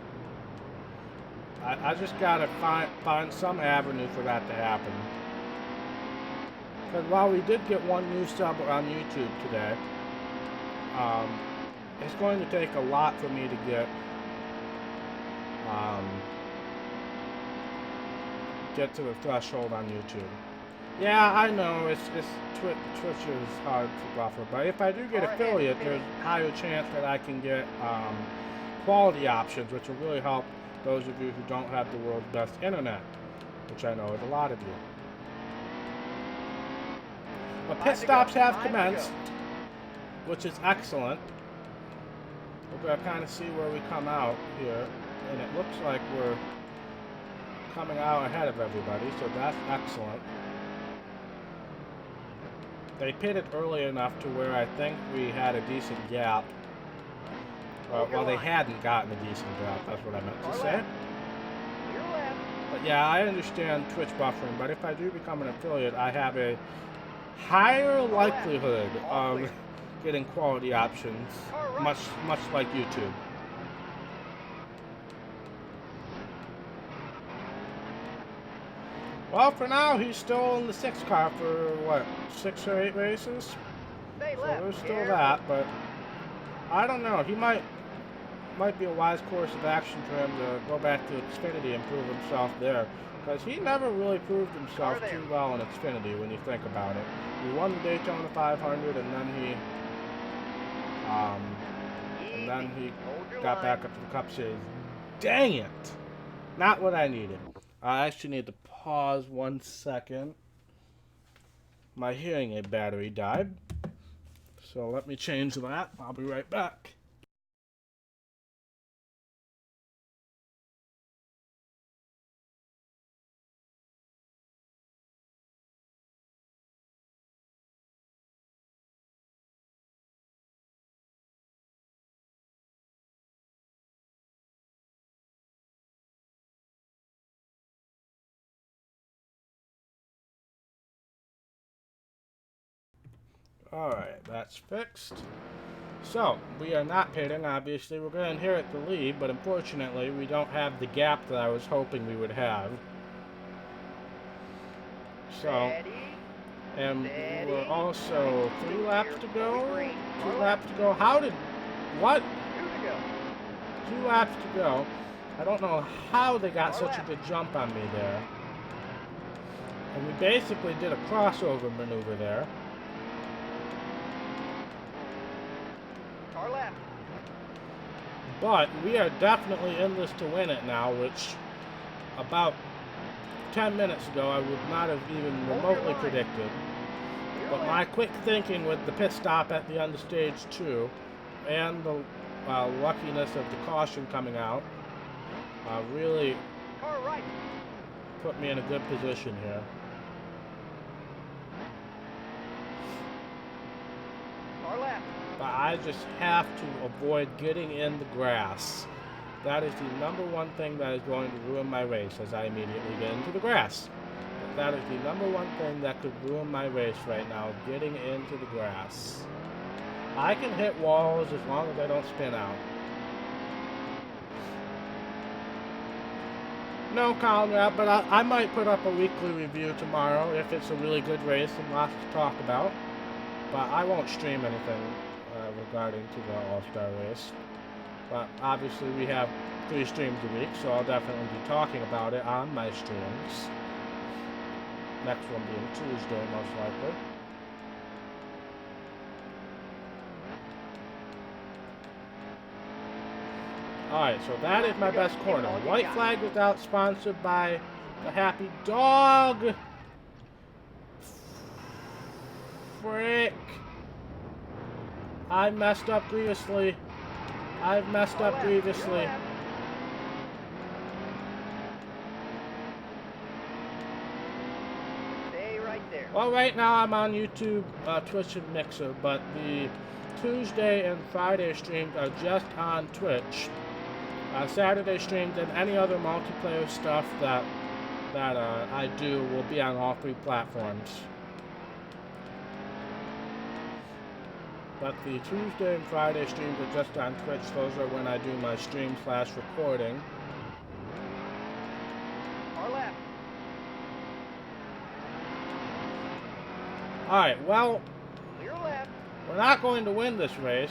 I just gotta find some avenue for that to happen. Because while we did get one new sub on YouTube today, it's going to take a lot for me to get to the threshold on YouTube. Yeah, I know Twitch is hard to buffer, but if I do get affiliate, there's a higher chance that I can get quality options, which will really help those of you who don't have the world's best internet, which I know is a lot of you. But pit stops have commenced, which is excellent. We're going to kind of see where we come out here, and it looks like we're coming out ahead of everybody, so that's excellent. They pitted early enough to where I think we had a decent gap. Well, they hadn't gotten a decent gap, that's what I meant to say. But yeah, I understand Twitch buffering, but if I do become an affiliate, I have a higher likelihood of getting quality options, much like YouTube. Well, for now, he's still in the 6th car for, what, 6 or 8 races? So there's still that, but I don't know. He might be a wise course of action for him to go back to Xfinity and prove himself there. Because he never really proved himself too well in Xfinity when you think about it. He won the Daytona 500, and then he got back up to the Cup Series. Dang it! Not what I needed. I actually need to pause 1 second. My hearing aid battery died. So let me change that. I'll be right back. Alright, that's fixed. So, we are not pitting, obviously. We're going to inherit the lead, but unfortunately, we don't have the gap that I was hoping we would have. So, and we're also 3 laps to go. 2 laps to go. What? 2 laps to go. I don't know how they got such a good jump on me there. And we basically did a crossover maneuver there. But we are definitely in this to win it now, which about 10 minutes ago I would not have even remotely predicted. But my quick thinking with the pit stop at the end of stage 2 and the luckiness of the caution coming out really put me in a good position here. But I just have to avoid getting in the grass. That is the number one thing that is going to ruin my race as I immediately get into the grass. But that is the number one thing that could ruin my race right now, getting into the grass. I can hit walls as long as I don't spin out. No, Conrad, but I might put up a weekly review tomorrow if it's a really good race and lots to talk about. But I won't stream anything regarding to the All-Star race. But obviously we have 3 streams a week, so I'll definitely be talking about it on my streams. Next one being Tuesday, most likely. Alright, so that is my best corner. White flag was out, sponsored by the Happy Dog. frick. I messed up grievously. I've messed Car up left, grievously. your left. Stay right there. Well, right now I'm on YouTube, Twitch, and Mixer, but the Tuesday and Friday streams are just on Twitch. Saturday streams and any other multiplayer stuff that I do will be on all 3 platforms. But the Tuesday and Friday streams are just on Twitch. Those are when I do my stream/recording. Car left. Alright, well, Clear left. we're not going to win this race,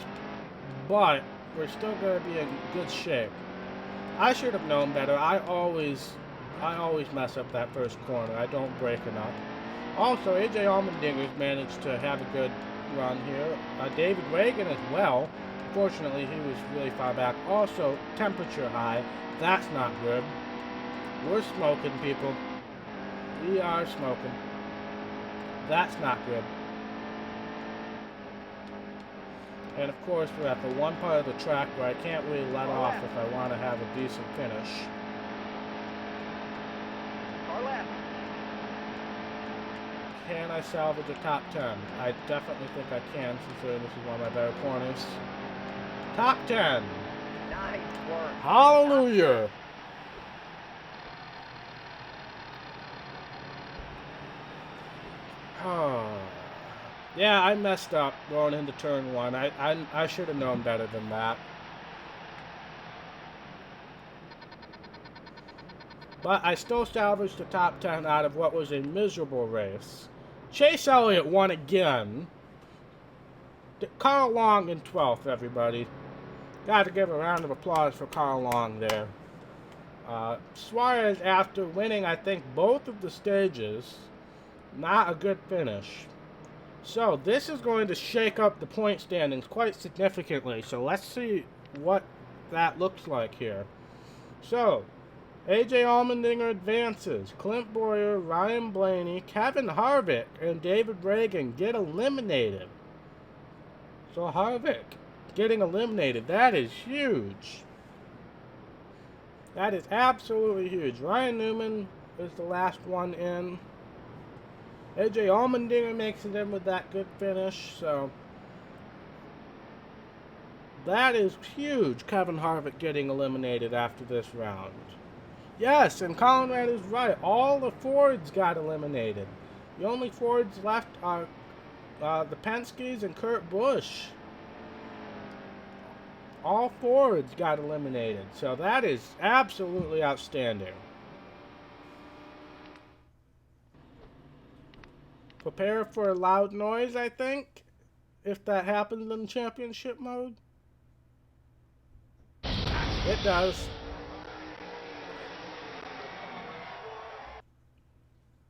but we're still going to be in good shape. I should have known better. I always mess up that first corner. I don't brake enough. Also, AJ Allmendinger's managed to have a good run here. David Reagan as well. Fortunately, he was really far back. Also, temperature high. That's not good. We're smoking, people. We are smoking. That's not good. And of course, we're at the one part of the track where I can't really let off if I want to have a decent finish. Car left. Can I salvage a top 10? I definitely think I can, considering this is one of my better corners. Top 10! Nice work. Hallelujah! Oh. Yeah, I messed up going into turn 1. I should have known better than that. But I still salvaged the top 10 out of what was a miserable race. Chase Elliott won again. Carl Long in 12th, everybody. Got to give a round of applause for Carl Long there. Suarez, after winning, I think, both of the stages, not a good finish. So, this is going to shake up the point standings quite significantly. So, let's see what that looks like here. So, AJ Allmendinger advances. Clint Boyer, Ryan Blaney, Kevin Harvick, and David Reagan get eliminated. So Harvick getting eliminated. That is huge. That is absolutely huge. Ryan Newman is the last one in. AJ Allmendinger makes it in with that good finish. So that is huge. Kevin Harvick getting eliminated after this round. Yes, and Conrad is right. All the Fords got eliminated. The only Fords left are the Penske's and Kurt Busch. All Fords got eliminated. So that is absolutely outstanding. Prepare for a loud noise, I think, if that happens in championship mode. It does.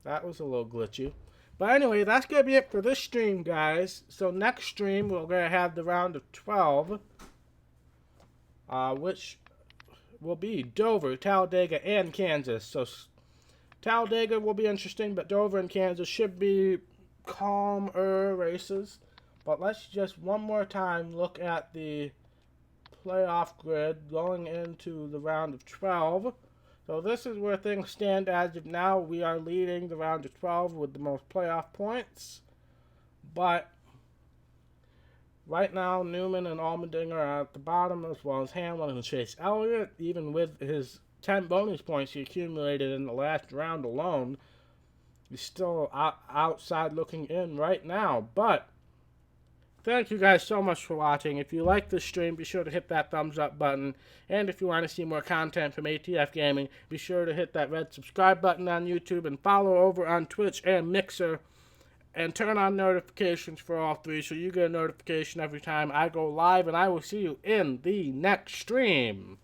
That was a little glitchy. But anyway, that's going to be it for this stream, guys. So next stream, we're going to have the round of 12. Which will be Dover, Talladega, and Kansas. So Talladega will be interesting, but Dover and Kansas should be calmer races. But let's just one more time look at the playoff grid going into the round of 12. So this is where things stand as of now. We are leading the round of 12 with the most playoff points. But right now, Newman and Allmendinger are at the bottom, as well as Hamlin and Chase Elliott. Even with his 10 bonus points he accumulated in the last round alone, he's still outside looking in right now. But thank you guys so much for watching. If you like this stream, be sure to hit that thumbs up button. And if you want to see more content from ATF Gaming, be sure to hit that red subscribe button on YouTube and follow over on Twitch and Mixer. And turn on notifications for all 3 so you get a notification every time I go live. And I will see you in the next stream.